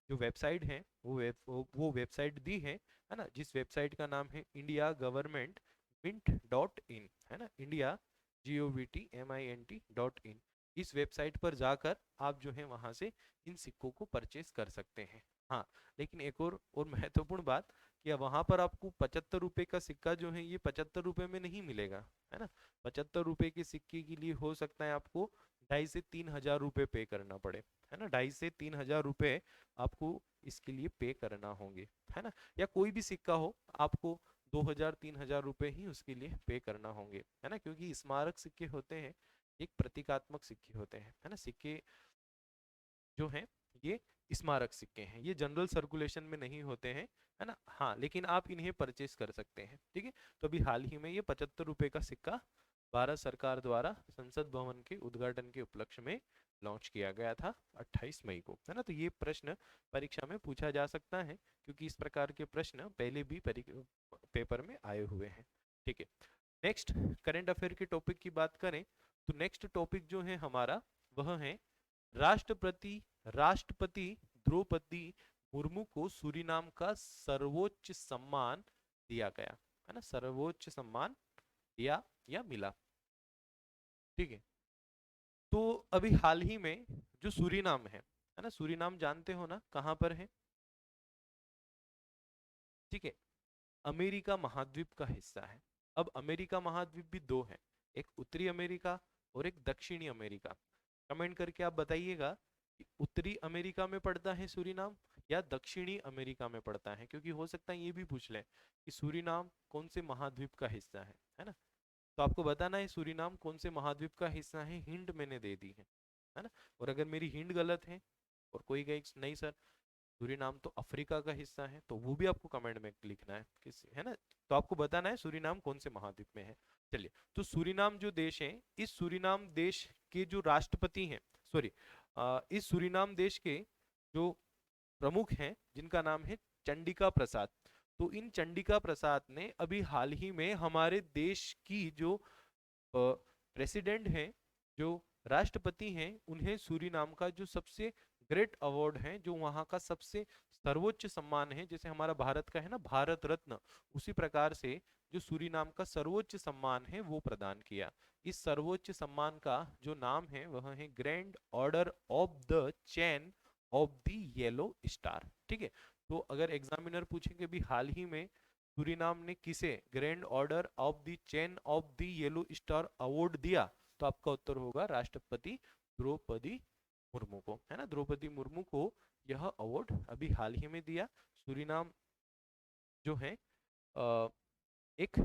जो वेबसाइट है वो वेबसाइट दी है ना, जिस वेबसाइट का नाम है indiagovernment.mint.in, है ना, इंडिया GOVTMINT.in। इस वेबसाइट पर जाकर आप जो है वहां से इन सिक्कों को परचेज कर सकते हैं। हाँ, लेकिन एक और महत्वपूर्ण बात कि वहां पर आपको 75 रुपए का सिक्का जो है ये 75 रुपए में नहीं मिलेगा, है ना। 75 रुपए के सिक्के के लिए हो सकता है आपको 2,500 से 3,000 रुपए पे करना पड़े, है ना। 2,500 से 3,000 रुपए आपको इसके लिए पे करना होंगे, है ना। या कोई भी सिक्का हो, आपको 2,000-3,000 रुपए ही उसके लिए पे करना होंगे, है ना, क्योंकि स्मारक सिक्के होते हैं, एक प्रतीकात्मक सिक्के होते हैं, है ना। सिक्के जो हैं ये स्मारक सिक्के हैं, ये जनरल सर्कुलेशन में नहीं होते हैं, है ना। हाँ, लेकिन आप इन्हें परचेज कर सकते हैं। ठीक है, तो अभी हाल ही में ये 75 रुपए का सिक्का भारत सरकार द्वारा संसद भवन के उद्घाटन के उपलक्ष्य में लॉन्च किया गया था 28 मई को, है ना। तो ये प्रश्न परीक्षा में पूछा जा सकता है, क्योंकि इस प्रकार के प्रश्न पहले भी पेपर में आए हुए हैं। ठीक है, नेक्स्ट करंट अफेयर के टॉपिक की बात करें तो नेक्स्ट टॉपिक जो है हमारा वह है राष्ट्रपति राष्ट्रपति द्रौपदी मुर्मू को सूरीनाम का सर्वोच्च सम्मान दिया गया, है ना। सर्वोच्च सम्मान दिया या मिला। ठीक है, तो अभी हाल ही में जो सूरीनाम है ना, सूरीनाम जानते हो ना कहाँ पर है? ठीक है, अमेरिका महाद्वीप का हिस्सा है। अब अमेरिका महाद्वीप भी दो है, एक उत्तरी अमेरिका और एक दक्षिणी अमेरिका। कमेंट करके आप बताइएगा कि उत्तरी अमेरिका में पड़ता है सूरीनाम या दक्षिणी अमेरिका में पड़ता है, क्योंकि हो सकता है ये भी पूछ लें कि सूरीनाम कौन से महाद्वीप का हिस्सा है ना। तो आपको बताना है सूरीनाम कौन से महाद्वीप का हिस्सा है, हिंट मैंने दे दी है ना। और अगर मेरी हिंट गलत है और कोई कहे नहीं सर सूरीनाम तो अफ्रीका का हिस्सा है, तो वो भी आपको कमेंट में लिखना है किस, है ना। तो आपको बताना है सूरीनाम कौन से महाद्वीप में है। चलिए, तो सूरीनाम जो देश है, इस सूरीनाम देश के जो राष्ट्रपति हैं, सॉरी, इस सूरीनाम देश के जो प्रमुख हैं, जिनका नाम है चंडिका प्रसाद। तो इन चंडिका प्रसाद ने अभी हाल ही में हमारे देश की जो प्रेसिडेंट हैं, जो राष्ट्रपति हैं, उन्हें सूरीनाम का जो सबसे ग्रेट अवार्ड है, जो वहाँ का सबसे सर्वोच्च सम्मान है, जैसे हमारा भारत का है ना भारत रत्न, उसी प्रकार से जो सूरीनाम का सर्वोच्च सम्मान है वो प्रदान किया। इस सर्वोच्च सम्मान का जो नाम है वह है grand order of the chain of the yellow star. ठीक है, तो अगर एग्जामिनर पूछेंगे भी हाल ही में सूरीनाम ने किसे grand order of the chain of the yellow star award दिया, तो आपका उत्तर होगा राष्ट्रपति द्रौपदी मुर्मू को, है ना। द्रौपदी मुर्मू को यह अवार्ड अभी हाल ही में दिया। सूरीनाम जो है एक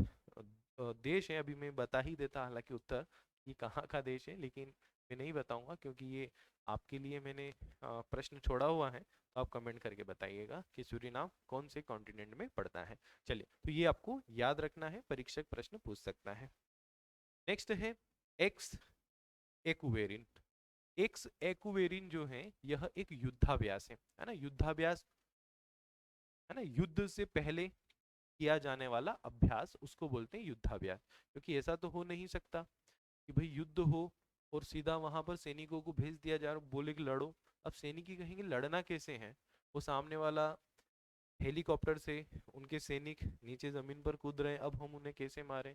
देश है, अभी मैं बता ही देता हालांकि उत्तर ये कहाँ का देश है, लेकिन मैं नहीं बताऊंगा क्योंकि ये आपके लिए मैंने प्रश्न छोड़ा हुआ है, तो आप कमेंट करके बताइएगा कि सूरीनाम कौन से कॉन्टिनेंट में पड़ता है। चलिए, तो ये आपको याद रखना है, परीक्षक प्रश्न पूछ सकता है। नेक्स्ट है एक्स एक्वेरिन। एक्स एक्वेरिन जो है यह एक युद्धाभ्यास है ना। युद्धाभ्यास है ना, युद्ध से पहले किया जाने वाला अभ्यास उसको बोलते हैं युद्धाभ्यास, क्योंकि ऐसा तो हो नहीं सकता कि भाई युद्ध हो और सीधा वहां पर सैनिकों को भेज दिया जाए और बोले कि लड़ो। अब सैनिक ही कहेंगे लड़ना कैसे है, वो सामने वाला हेलीकॉप्टर से उनके सैनिक नीचे जमीन पर कूद रहे हैं, अब हम उन्हें कैसे मारें,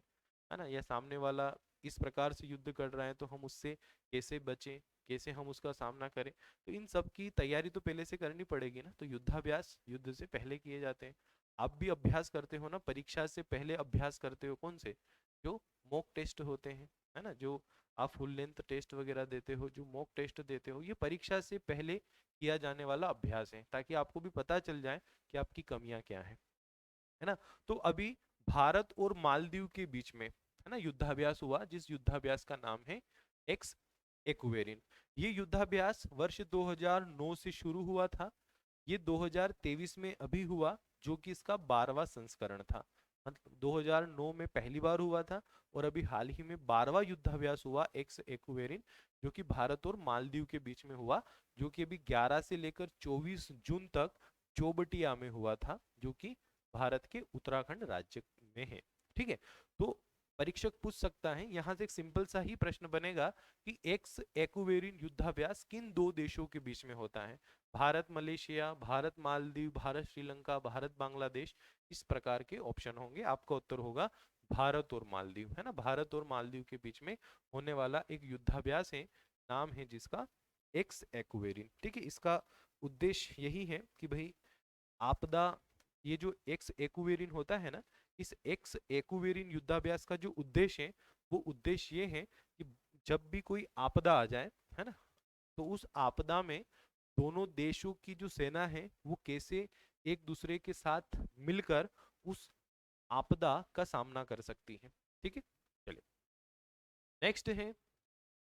है ना। या सामने वाला इस प्रकार से युद्ध कर रहा है तो हम उससे कैसे बचें, कैसे हम उसका सामना करें। तो इन सब की तैयारी तो पहले से करनी पड़ेगी ना, तो युद्धाभ्यास युद्ध से पहले किए जाते हैं। आप भी अभ्यास करते हो ना, परीक्षा से पहले अभ्यास करते हो कौन से, जो मॉक टेस्ट होते हैं, है ना, जो आप फुल लेंथ टेस्ट वगैरह देते हो, जो मॉक टेस्ट देते हो, ये परीक्षा से पहले किया जाने वाला अभ्यास है, ताकि आपको भी पता चल जाए कि आपकी कमियां क्या है ना। तो अभी भारत और मालदीव के बीच में है ना युद्धाभ्यास हुआ, जिस युद्धाभ्यास का नाम है एक्स एक्वेरिन। ये युद्धाभ्यास वर्ष 2009 से शुरू हुआ था, ये 2023 में अभी हुआ, जो कि इसका 12वां संस्करण था। मतलब 2009 में पहली बार हुआ था और अभी हाल ही में 12वां युद्धाभ्यास हुआ एक्स एक्वेरिन, जो कि भारत और मालदीव के बीच में हुआ, जो कि अभी 11 से लेकर 24 जून तक चोबटिया में हुआ था, जो कि भारत के उत्तराखंड राज्य में है। ठीक है, तो परीक्षक पूछ सकता है यहाँ से एक सिंपल सा ही प्रश्न बनेगा कि एक्स एक्वेरिन युद्धाभ्यास किन दो देशों के बीच में होता है। भारत मलेशिया, भारत मालदीव, भारत श्रीलंका, भारत बांग्लादेश, इस प्रकार के ऑप्शन होंगे। आपका उत्तर होगा भारत और मालदीव, है ना। भारत और मालदीव के बीच में होने वाला एक युद्धाभ्यास है, नाम है जिसका एक्स एक्वेरिन। ठीक है, इसका उद्देश्य यही है कि भाई आपदा, ये जो एक्स एक्वेरिन होता है ना, इस एक्स एक्वेरिन युद्धाभ्यास का जो उद्देश्य है वो उद्देश्य ये है कि जब भी कोई आपदा आ जाए, है ना, तो उस आपदा में दोनों देशों की जो सेना है वो कैसे एक दूसरे के साथ मिलकर उस आपदा का सामना कर सकती है। ठीक है, चलिए नेक्स्ट है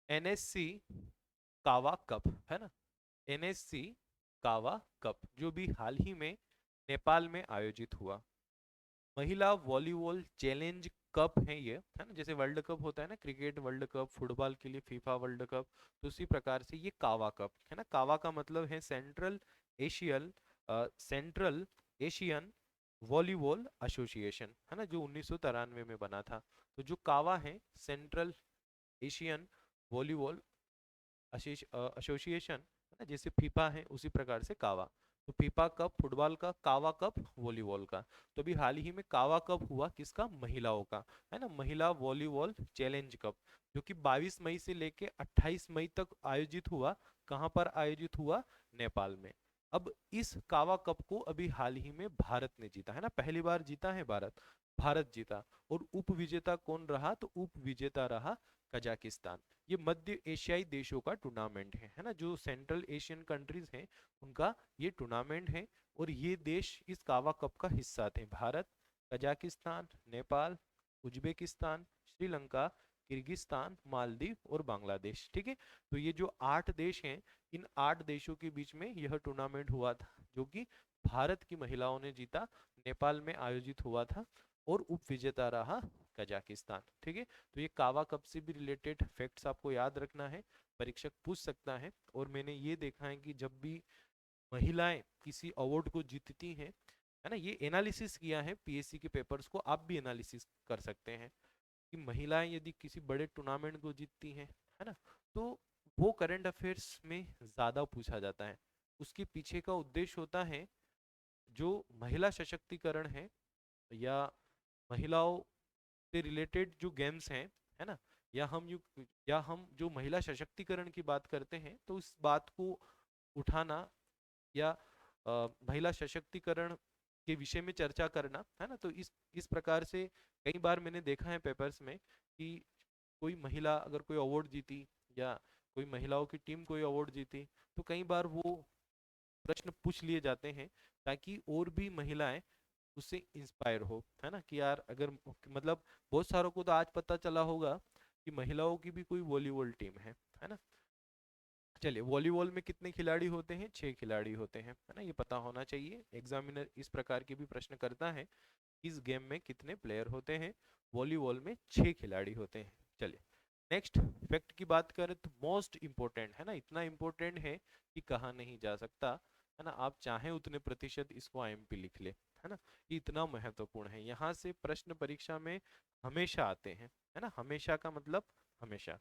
एनएससी कावा कप, है ना। एनएससी कावा कप जो भी हाल ही में नेपाल में आयोजित हुआ। महिला वॉलीबॉल चैलेंज कप है ये, है ना। जैसे वर्ल्ड कप होता है ना, क्रिकेट वर्ल्ड कप, फुटबॉल के लिए फीफा वर्ल्ड कप, तो उसी प्रकार से ये कावा कप है ना। कावा का मतलब है सेंट्रल एशियन वॉलीबॉल एसोसिएशन, है ना, जो 1993 में बना था। तो जो कावा है सेंट्रल एशियन वॉलीबॉल एसोसिएशन, है ना, जैसे फीफा है उसी प्रकार से कावा। तो फीफा कप फुटबॉल का, कावा कप वॉलीबॉल का। तो अभी हाल ही में कावा कप हुआ किसका, महिलाओं का, है ना, महिला वॉलीबॉल चैलेंज कप, जो कि 22 मई से लेके 28 मई तक आयोजित हुआ। कहाँ पर आयोजित हुआ, नेपाल में। अब इस कावा कप को अभी हाल ही में भारत ने जीता, है ना, पहली बार जीता है भारत, भारत जीता। और उप विजेता कौन रहा, तो उप विजेता रहा कजाकिस्तान। ये मध्य एशियाई देशों का टूर्नामेंट है ना, जो सेंट्रल एशियन कंट्रीज हैं उनका ये टूर्नामेंट है। और ये देश इस कावा कप का हिस्सा थे, Bharat, Kazakhstan, Nepal, Uzbekistan, Sri Lanka, Kyrgyzstan, Maldives और बांग्लादेश। ठीक है, तो ये जो 8 देश हैं, इन 8 देशों के बीच में यह टूर्नामेंट हुआ था जो कि भारत की महिलाओं ने जीता, नेपाल में आयोजित हुआ था और उप विजेता रहा कजाकिस्तान। ठीक है, तो ये कावा कप से भी रिलेटेड फैक्ट्स आपको याद रखना है, परीक्षक पूछ सकता है। और मैंने ये देखा है कि जब भी महिलाएं किसी अवार्ड को जीतती हैं, है ना, ये एनालिसिस किया है पीएससी के पेपर्स को, आप भी एनालिसिस कर सकते हैं कि महिलाएं यदि किसी बड़े टूर्नामेंट को जीतती हैं, है ना, तो वो करंट अफेयर्स में ज्यादा पूछा जाता है। उसके पीछे का उद्देश्य होता है जो महिला सशक्तिकरण है या महिलाओं से रिलेटेड जो गेम्स हैं, है ना, या हम जो महिला सशक्तिकरण की बात करते हैं तो इस बात को उठाना या महिला सशक्तिकरण के विषय में चर्चा करना, है ना, तो इस प्रकार से कई बार मैंने देखा है पेपर्स में कि कोई महिला अगर कोई अवार्ड जीती या कोई महिलाओं की टीम कोई अवार्ड जीती, तो कई बार वो प्रश्न पूछ लिए जाते हैं ताकि और भी महिलाएं उससे इंस्पायर हो, है ना, कि यार अगर मतलब बहुत सारों को तो आज पता चला होगा कि महिलाओं की भी कोई वॉलीबॉल टीम है ना। चलिए, वॉलीबॉल में कितने खिलाड़ी होते हैं? 6 खिलाड़ी होते हैं, है ना, ये पता होना चाहिए। एग्जामिनर इस प्रकार के भी प्रश्न करता है, इस गेम में कितने प्लेयर होते हैं? वॉलीबॉल में 6 खिलाड़ी होते हैं। चलिए, नेक्स्ट फैक्ट की बात करें तो मोस्ट इंपोर्टेंट है ना, इतना इंपोर्टेंट है कि कहा नहीं जा सकता, है ना, आप चाहें उतने प्रतिशत इसको आईएमपी लिख ले, है ना, ये इतना महत्वपूर्ण है। यहाँ से प्रश्न परीक्षा में हमेशा आते हैं, है ना, हमेशा का मतलब हमेशा।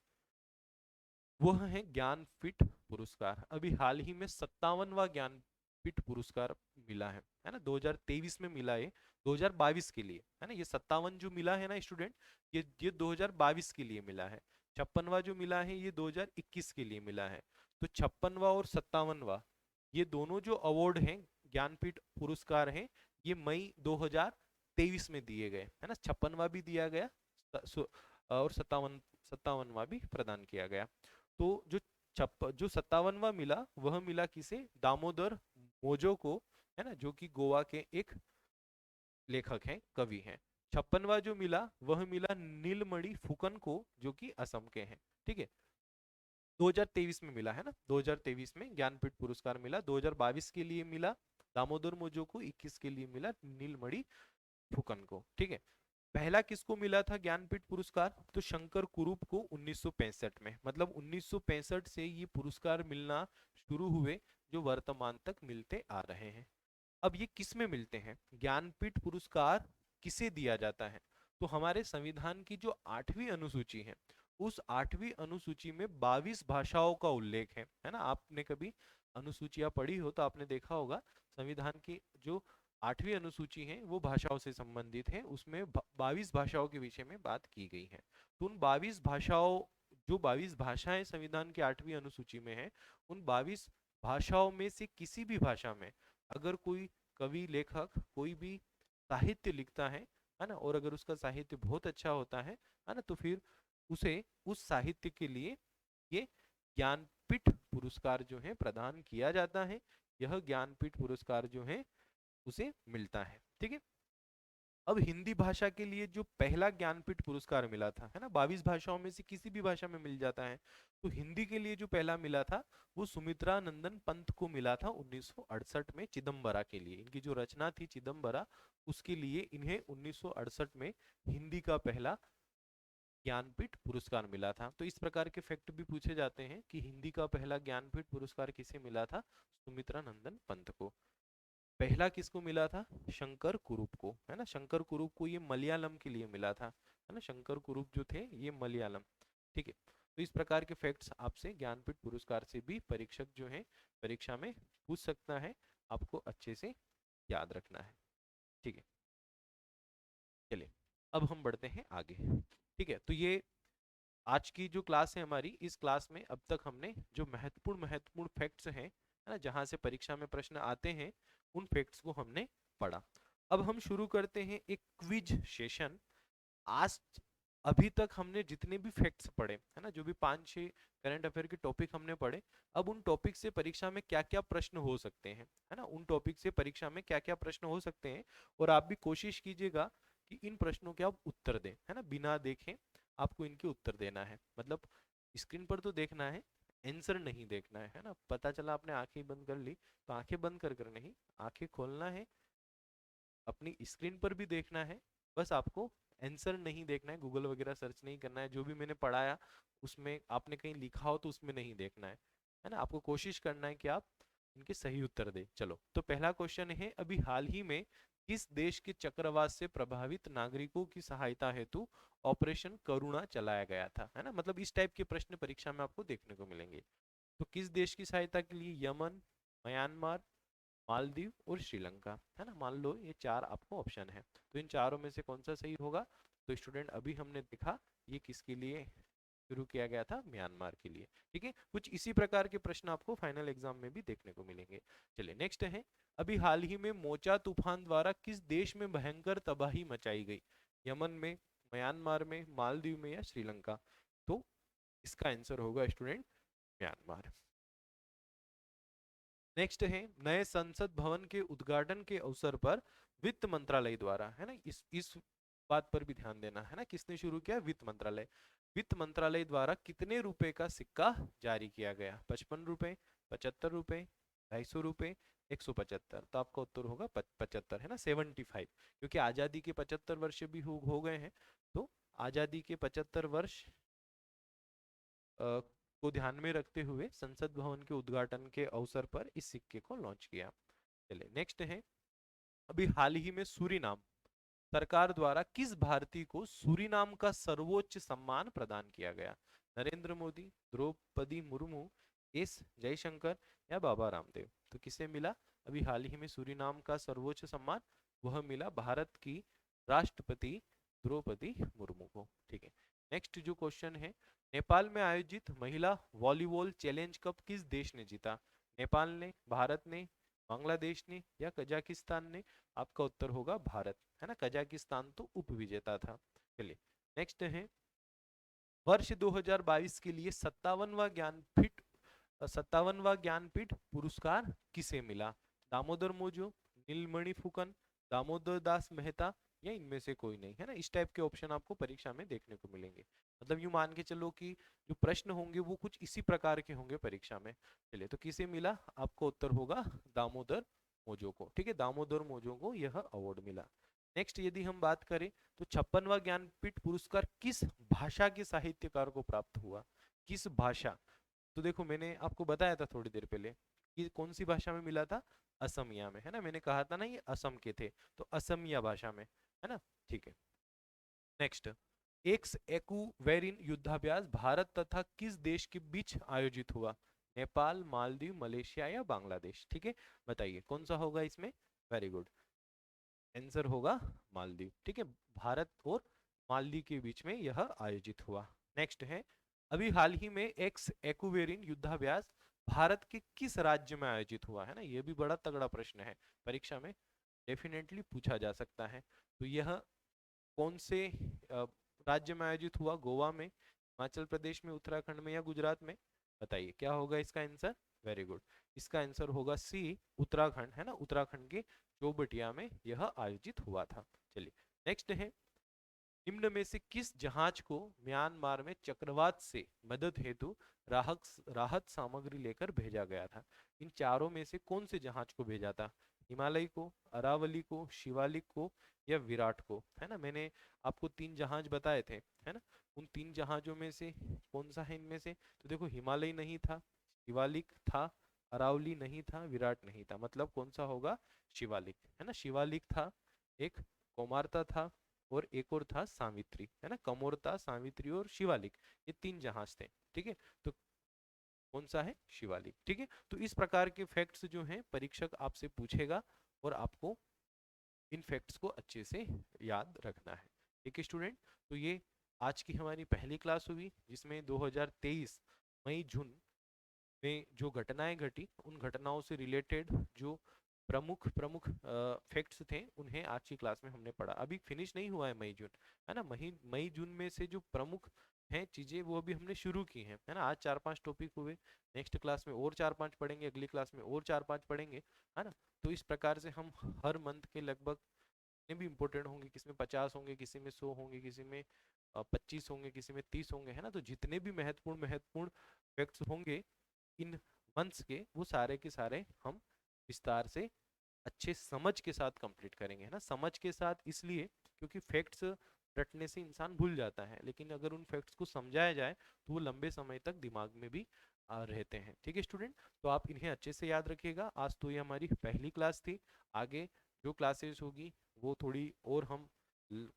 वह है ज्ञानपीठ पुरस्कार। अभी हाल ही में 57वां ज्ञानपीठ पुरस्कार मिला है ना, 2023 में मिला है, 2022 के लिए, है ना, ये 57 जो मिला है ना स्टूडेंट, ये 2022 के लिए मिला है। 56वां जो मिला है ये 2021 के लिए मिला है। तो 56वां और 57वां ये दोनों जो अवार्ड हैं, ज्ञानपीठ पुरस्कार हैं, ये मई 2023 में दिए गए, है ना, 56वां भी दिया गया और 57वां भी प्रदान किया गया। तो जो 57वां मिला वह मिला किसे? दामोदर मोजो को, है ना, जो कि गोवा के एक लेखक हैं, कवि हैं। 56वां जो मिला वह मिला नीलमणि फुकन को, जो कि असम के हैं। ठीक है, 2023 में मिला, है ना, 2023 में ज्ञानपीठ पुरस्कार मिला, 2022 के लिए मिला दामोदर मोजो को, 21 के लिए मिला नीलमणि फुकन को। ठीक है, पहला किसको मिला था ज्ञानपीठ पुरस्कार? तो शंकर कुरूप को 1965 में, मतलब 1965 से ये पुरस्कार मिलना शुरू हुए, जो वर्तमान तक मिलते आ रहे हैं। अब ये किस में मिलते हैं? ज्ञानपीठ पुरस्कार किसे दिया जाता है? तो हमारे संविधान की जो 8वीं अनुसूची है, उस 8वीं अनुसूची में 22 भाषाओं का उल्लेख है ना, आपने कभी अनुसूचियां पढ़ी हो तो आपने देखा होगा संविधान की जो 8वीं अनुसूची है वो भाषाओं से संबंधित है, उसमें 22 भाषाओं के विषय में बात की गई है। तो उन 22 भाषाओं, जो 22 भाषाएं संविधान की 8वीं अनुसूची में है, उन 22 भाषाओं में से किसी भी भाषा में अगर कोई कवि लेखक कोई भी साहित्य लिखता है ना, और अगर उसका साहित्य बहुत अच्छा होता है ना, तो फिर उसे उस साहित्य के लिए ये ज्ञानपीठ पुरस्कार जो है प्रदान किया जाता है। यह ज्ञानपीठ पुरस्कार जो है उसे मिलता है। ठीक है, अब हिंदी भाषा के लिए जो पहला ज्ञानपीठ पुरस्कार मिला था, है ना, 22 भाषाओं में से किसी भी भाषा में मिल जाता है, तो हिंदी के लिए जो पहला मिला था वो सुमित्रा नंदन पंत को मिला था 1968 में, चिदम्बरा के लिए। इनकी जो रचना थी चिदम्बरा, उसके लिए इन्हें 1968 में हिंदी का पहला ज्ञानपीठ पुरस्कार मिला था। तो इस प्रकार के फैक्ट भी पूछे जाते हैं कि हिंदी का पहला ज्ञानपीठ पुरस्कार किसे मिला था? सुमित्रा नंदन पंत को। पहला किसको मिला था? शंकर कुरूप को, है ना, शंकर कुरूप को ये मलयालम के लिए मिला था, है ना, शंकर कुरूप जो थे ये मलयालम। ठीक है, तो इस प्रकार के फैक्ट्स आपसे ज्ञानपीठ पुरस्कार से भी परीक्षक जो है परीक्षा में पूछ सकता है, आपको अच्छे से याद रखना है। ठीक है, चलिए अब हम बढ़ते हैं आगे। ठीक है, तो ये आज की जो क्लास है हमारी, इस क्लास में अब तक हमने जो महत्वपूर्ण महत्वपूर्ण फैक्ट्स हैं, है ना, जहां से परीक्षा में प्रश्न आते हैं, उन फैक्ट्स को हमने पढ़ा। अब हम शुरू करते हैं एक क्विज सेशन। आज अभी तक हमने जितने भी फैक्ट्स पढ़े, है ना, जो भी 5-6 करंट अफेयर के टॉपिक हमने पढ़े, अब उन टॉपिक से परीक्षा में क्या क्या प्रश्न हो सकते हैं, है ना, उन टॉपिक से परीक्षा में क्या क्या प्रश्न हो सकते हैं, और आप भी कोशिश कीजिएगा कि इन प्रश्नों के आप उत्तर दें, है ना, बिना देखें आपको इनके उत्तर देना है। मतलब स्क्रीन पर तो देखना है, आंसर नहीं देखना है ना। पता चला आपने आंखें बंद कर ली, तो आंखें बंद कर कर नहीं, आंखें खोलना है, अपनी स्क्रीन पर भी देखना है, बस आपको आंसर नहीं देखना है, गूगल वगैरह सर्च नहीं करना है, जो भी मैंने पढ़ाया उसमें आपने कहीं लिखा हो तो उसमें नहीं देखना है ना। आपको कोशिश करना है कि आप इनके सही उत्तर दें। चलो, तो पहला क्वेश्चन है, अभी हाल ही में किस देश के चक्रवात से प्रभावित नागरिकों की सहायता हेतु ऑपरेशन करुणा चलाया गया था, है ना। मतलब इस टाइप के प्रश्न परीक्षा में आपको देखने को मिलेंगे। तो किस देश की सहायता के लिए? यमन, म्यांमार, मालदीव और श्रीलंका, है ना। मान लो ये चार आपको ऑप्शन है, तो इन चारों में से कौन सा सही होगा? तो स्टूडेंट अभी हमने देखा ये किसके लिए शुरू किया गया था, म्यांमार के लिए। ठीक है, कुछ इसी प्रकार के प्रश्न आपको फाइनल एग्जाम में भी देखने को मिलेंगे। चलिए नेक्स्ट है, अभी हाल ही में मोचा तूफान द्वारा किस देश में भयंकर तबाही मचाई गई? यमन में, म्यांमार में, मालदीव में या श्रीलंका? तो इसका आंसर होगा स्टूडेंट म्यांमार। नेक्स्ट है, नए संसद भवन के उद्घाटन के अवसर पर वित्त मंत्रालय द्वारा, है ना, इस बात पर भी ध्यान देना है ना, किसने शुरू किया? वित्त मंत्रालय। वित्त मंत्रालय द्वारा कितने रुपए का सिक्का जारी किया गया? 55 रुपए, 75 रुपए, 250 रुपए, 175? तो आपका उत्तर होगा 75, है ना, 75, क्योंकि आजादी के 75 वर्ष भी हो गए हैं। तो आजादी के 75 वर्ष को ध्यान में रखते हुए संसद भवन के उद्घाटन के अवसर पर इस सिक्के को लॉन्च किया। चलिए नेक्स्ट है, अभी हाल ही में सूरीनाम सरकार द्वारा किस भारतीय को सूरीनाम का सर्वोच्च सम्मान प्रदान किया गया? नरेंद्र मोदी, द्रौपदी मुर्मू, एस जयशंकर या बाबा रामदेव? तो किसे मिला अभी हाल ही में सूरीनाम का सर्वोच्च सम्मान? वह मिला भारत की राष्ट्रपति द्रौपदी मुर्मू को। ठीक है, नेक्स्ट जो क्वेश्चन है, नेपाल में आयोजित महिला वॉलीबॉल चैलेंज कप किस देश ने जीता? नेपाल ने, भारत ने, बांग्लादेश ने या कजाकिस्तान ने? आपका उत्तर होगा भारत, है ना। कजाकिस्तान तो उप विजेता था। चलिए नेक्स्ट है, वर्ष 2022 के लिए 57वां ज्ञानपीठ पुरस्कार किसे मिला? दामोदर मोजो, नीलमणि फुकन, दामोदर दास मेहता या इनमें से कोई नहीं, है ना। इस टाइप के ऑप्शन आपको परीक्षा में देखने को मिलेंगे। मतलब यूं मान के चलो कि जो प्रश्न होंगे वो कुछ इसी प्रकार के होंगे परीक्षा में। चलिए, तो किसे मिला? आपको उत्तर होगा दामोदर मोजो को। ठीक है, दामोदर मोजो को यह अवार्ड मिला। नेक्स्ट यदि हम बात करें, तो 56वां ज्ञानपीठ पुरस्कार किस भाषा के साहित्यकार को प्राप्त हुआ? किस भाषा? तो देखो, मैंने आपको बताया था थोड़ी देर पहले कि कौन सी भाषा में मिला था, असमिया में, है ना। मैंने कहा था ना ये असम के थे, तो असमिया भाषा में, है ना। ठीक है, नेक्स्ट, एक्स एक्वेरिन युद्धाभ्यास भारत तथा किस देश के बीच आयोजित हुआ? नेपाल, मालदीव, मलेशिया या बांग्लादेश? ठीक है, बताइए कौन सा होगा इसमें? वेरी गुड, आंसर होगा मालदीव। ठीक है, भारत और मालदीव के बीच में यह आयोजित हुआ। नेक्स्ट है, अभी हाल ही में एक्स एक्वेरिन युद्धाभ्यास भारत के किस राज्य में आयोजित हुआ? है ना, यह भी बड़ा तगड़ा प्रश्न है, परीक्षा में डेफिनेटली पूछा जा सकता है। तो यह कौन से राज्य में आयोजित हुआ? गोवा में, हिमाचल प्रदेश में, उत्तराखंड में या गुजरात में? बताइए क्या होगा इसका आंसर? वेरी गुड, इसका आंसर होगा सी, उत्तराखंड, है ना। उत्तराखंड के चौबटिया में यह आयोजित हुआ था। चलिए नेक्स्ट है, निम्न में से किस जहाज को म्यांमार में चक्रवात से मदद हेतु राहत सामग्री लेकर भेजा गया था? इन चारों में से कौन से जहाज को भेजा था? हिमालय को, अरावली को, शिवालिक को या विराट को? है ना, मैंने आपको 3 जहाज बताए थे, है ना। उन 3 जहाजों में से कौन सा है इनमें से? तो देखो, हिमालय नहीं था, शिवालिक था, अरावली नहीं था, विराट नहीं था। मतलब कौन सा होगा? शिवालिक, है ना। शिवालिक था एक, कोमार्ता था और एक और था सावित्री, है ना। कमोरता, सावित्री और शिवालिक, ये 3 जहाज थे। ठीक है, तो कौन सा है? शिवालिक। ठीक है, तो इस प्रकार के फैक्ट्स जो हैं परीक्षक आपसे पूछेगा और आपको इन फैक्ट्स को अच्छे से याद रखना है। ठीक है स्टूडेंट, तो ये आज की हमारी पहली क्लास हुई जिसमें 2023 मई जून में जो घटनाएं घटी उन घटनाओं से रिलेटेड जो प्रमुख प्रमुख फैक्ट्स थे उन्हें आज की क्लास में हमने पढ़ा। अभी फिनिश नहीं हुआ है मई जून, है ना। मई मई जून में से जो प्रमुख हैं चीजें वो अभी हमने शुरू की हैं, है ना। आज 4-5 टॉपिक हुए, नेक्स्ट क्लास में और 4-5 पढ़ेंगे, अगली क्लास में और 4-5 पढ़ेंगे, है ना। तो इस प्रकार से हम हर मंथ के लगभग भी इंपॉर्टेंट होंगे, किसी में 50 होंगे, किसी में 100 होंगे, किसी में 25 होंगे, किसी में 30 होंगे, है ना। तो जितने भी महत्वपूर्ण महत्वपूर्ण फैक्ट्स होंगे इन मंथ्स के, वो सारे के सारे हम विस्तार से अच्छे समझ के साथ कंप्लीट करेंगे, है ना। समझ के साथ इसलिए क्योंकि फैक्ट्स रटने से इंसान भूल जाता है, लेकिन अगर उन फैक्ट्स को समझाया जाए तो वो लंबे समय तक दिमाग में भी रहते हैं। ठीक है स्टूडेंट, तो आप इन्हें अच्छे से याद रखिएगा। आज तो ये हमारी पहली क्लास थी। आगे जो क्लासेस होगी वो थोड़ी और हम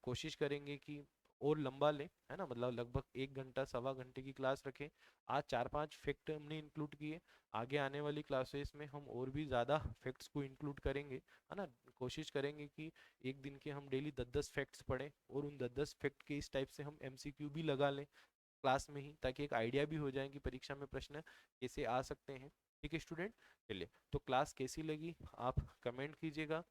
कोशिश करेंगे कि और लंबा लें, है ना। मतलब लगभग 1 घंटा 1.25 घंटे की क्लास रखें। आज 4-5 फैक्ट हमने इंक्लूड किए, आगे आने वाली क्लासेस में हम और भी ज़्यादा फैक्ट्स को इंक्लूड करेंगे, है ना। कोशिश करेंगे कि एक दिन के हम डेली 10-10 फैक्ट्स पढ़ें, और उन 10-10 फैक्ट के इस टाइप से हम एमसीक्यू भी लगा लें क्लास में ही, ताकि एक आइडिया भी हो जाए कि परीक्षा में प्रश्न कैसे आ सकते हैं। ठीक है स्टूडेंट, चलिए, तो क्लास कैसी लगी आप कमेंट कीजिएगा,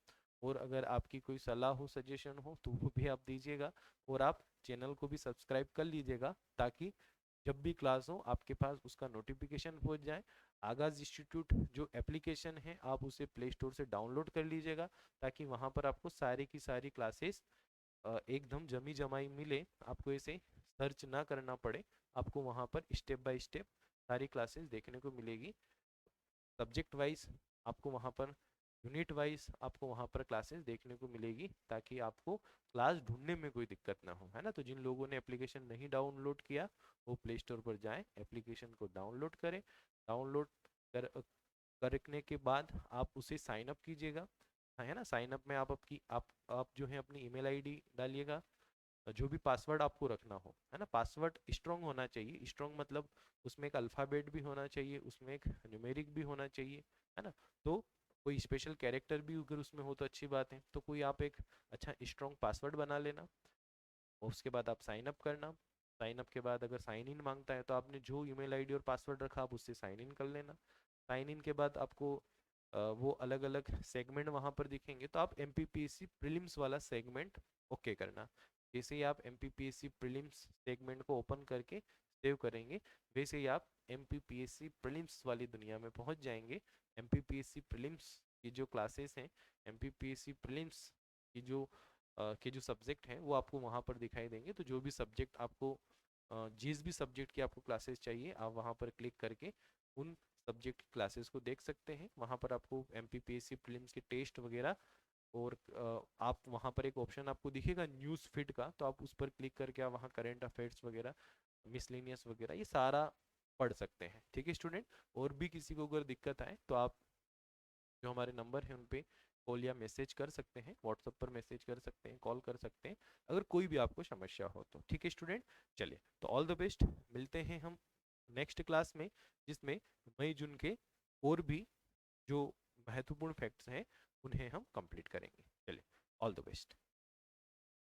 और अगर आपकी कोई सलाह हो, सजेशन हो, तो वो भी आप दीजिएगा। और आप चैनल को भी सब्सक्राइब कर लीजिएगा, ताकि जब भी क्लास हो आपके पास उसका नोटिफिकेशन पहुंच जाए। आगाज इंस्टीट्यूट जो एप्लीकेशन है, आप उसे प्ले स्टोर से डाउनलोड कर लीजिएगा, ताकि वहां पर आपको सारी की सारी क्लासेस एकदम जमी जमाई मिले, आपको इसे सर्च ना करना पड़े। आपको वहां पर स्टेप बाय स्टेप सारी क्लासेस देखने को मिलेगी। सब्जेक्ट वाइज आपको वहां पर, यूनिट वाइज आपको वहां पर क्लासेस देखने को मिलेगी, ताकि आपको क्लास ढूंढने में कोई दिक्कत ना हो, है ना। तो जिन लोगों ने एप्लीकेशन नहीं डाउनलोड किया, वो प्ले स्टोर पर जाएं, एप्लीकेशन को डाउनलोड करें। डाउनलोड कर करने के बाद आप उसे साइन अप कीजिएगा, है ना। साइन अप में आप जो है अपनी ईमेल आईडी डालिएगा, जो भी पासवर्ड आपको रखना हो, है ना। पासवर्ड स्ट्रॉन्ग होना चाहिए। स्ट्रॉन्ग मतलब उसमें एक अल्फ़ाबेट भी होना चाहिए, उसमें एक न्यूमेरिक भी होना चाहिए, है ना। तो कोई स्पेशल कैरेक्टर भी अगर उसमें हो तो अच्छी बात है। तो कोई आप एक अच्छा स्ट्रॉन्ग पासवर्ड बना लेना, और उसके बाद आप साइन अप करना। साइन अप के बाद अगर साइन इन मांगता है, तो आपने जो ईमेल आईडी और पासवर्ड रखा आप उससे साइन इन कर लेना। साइन इन के बाद आपको वो अलग अलग सेगमेंट वहां पर दिखेंगे, तो आप एमपीपीएससी प्रीलिम्स वाला सेगमेंट ओके करना। जैसे ही आप एमपीपीएससी प्रीलिम्स सेगमेंट को ओपन करके सेव करेंगे, वैसे ही आप एमपीपीएससी प्रीलिम्स वाली दुनिया में पहुंच जाएंगे। एमपीपीएससी प्रीलिम्स की जो क्लासेस हैं, एमपीपीएससी प्रीलिम्स की के जो सब्जेक्ट हैं वो आपको वहाँ पर दिखाई देंगे। तो जो भी सब्जेक्ट आपको जिस भी सब्जेक्ट की आपको क्लासेस चाहिए, आप वहाँ पर क्लिक करके उन सब्जेक्ट की क्लासेस को देख सकते हैं। वहाँ पर आपको एमपीपीएससी प्रीलिम्स के टेस्ट वगैरह, और आप वहाँ पर एक ऑप्शन आपको दिखेगा न्यूज़ फीड का, तो आप उस पर क्लिक करके आप वहाँ करंट अफेयर्स वगैरह, मिसलेनियस वगैरह, ये सारा पढ़ सकते हैं। ठीक है स्टूडेंट, और भी किसी को अगर दिक्कत आए तो आप जो हमारे नंबर है उन पे कॉल या मैसेज कर सकते हैं, व्हाट्सएप पर मैसेज कर सकते हैं, कॉल कर सकते हैं, अगर कोई भी आपको समस्या हो तो। ठीक है स्टूडेंट, चलिए, तो ऑल द बेस्ट। मिलते हैं हम नेक्स्ट क्लास में, जिसमें मई जून के और भी जो महत्वपूर्ण फैक्ट्स हैं उन्हें हम कंप्लीट करेंगे। चलिए, ऑल द बेस्ट।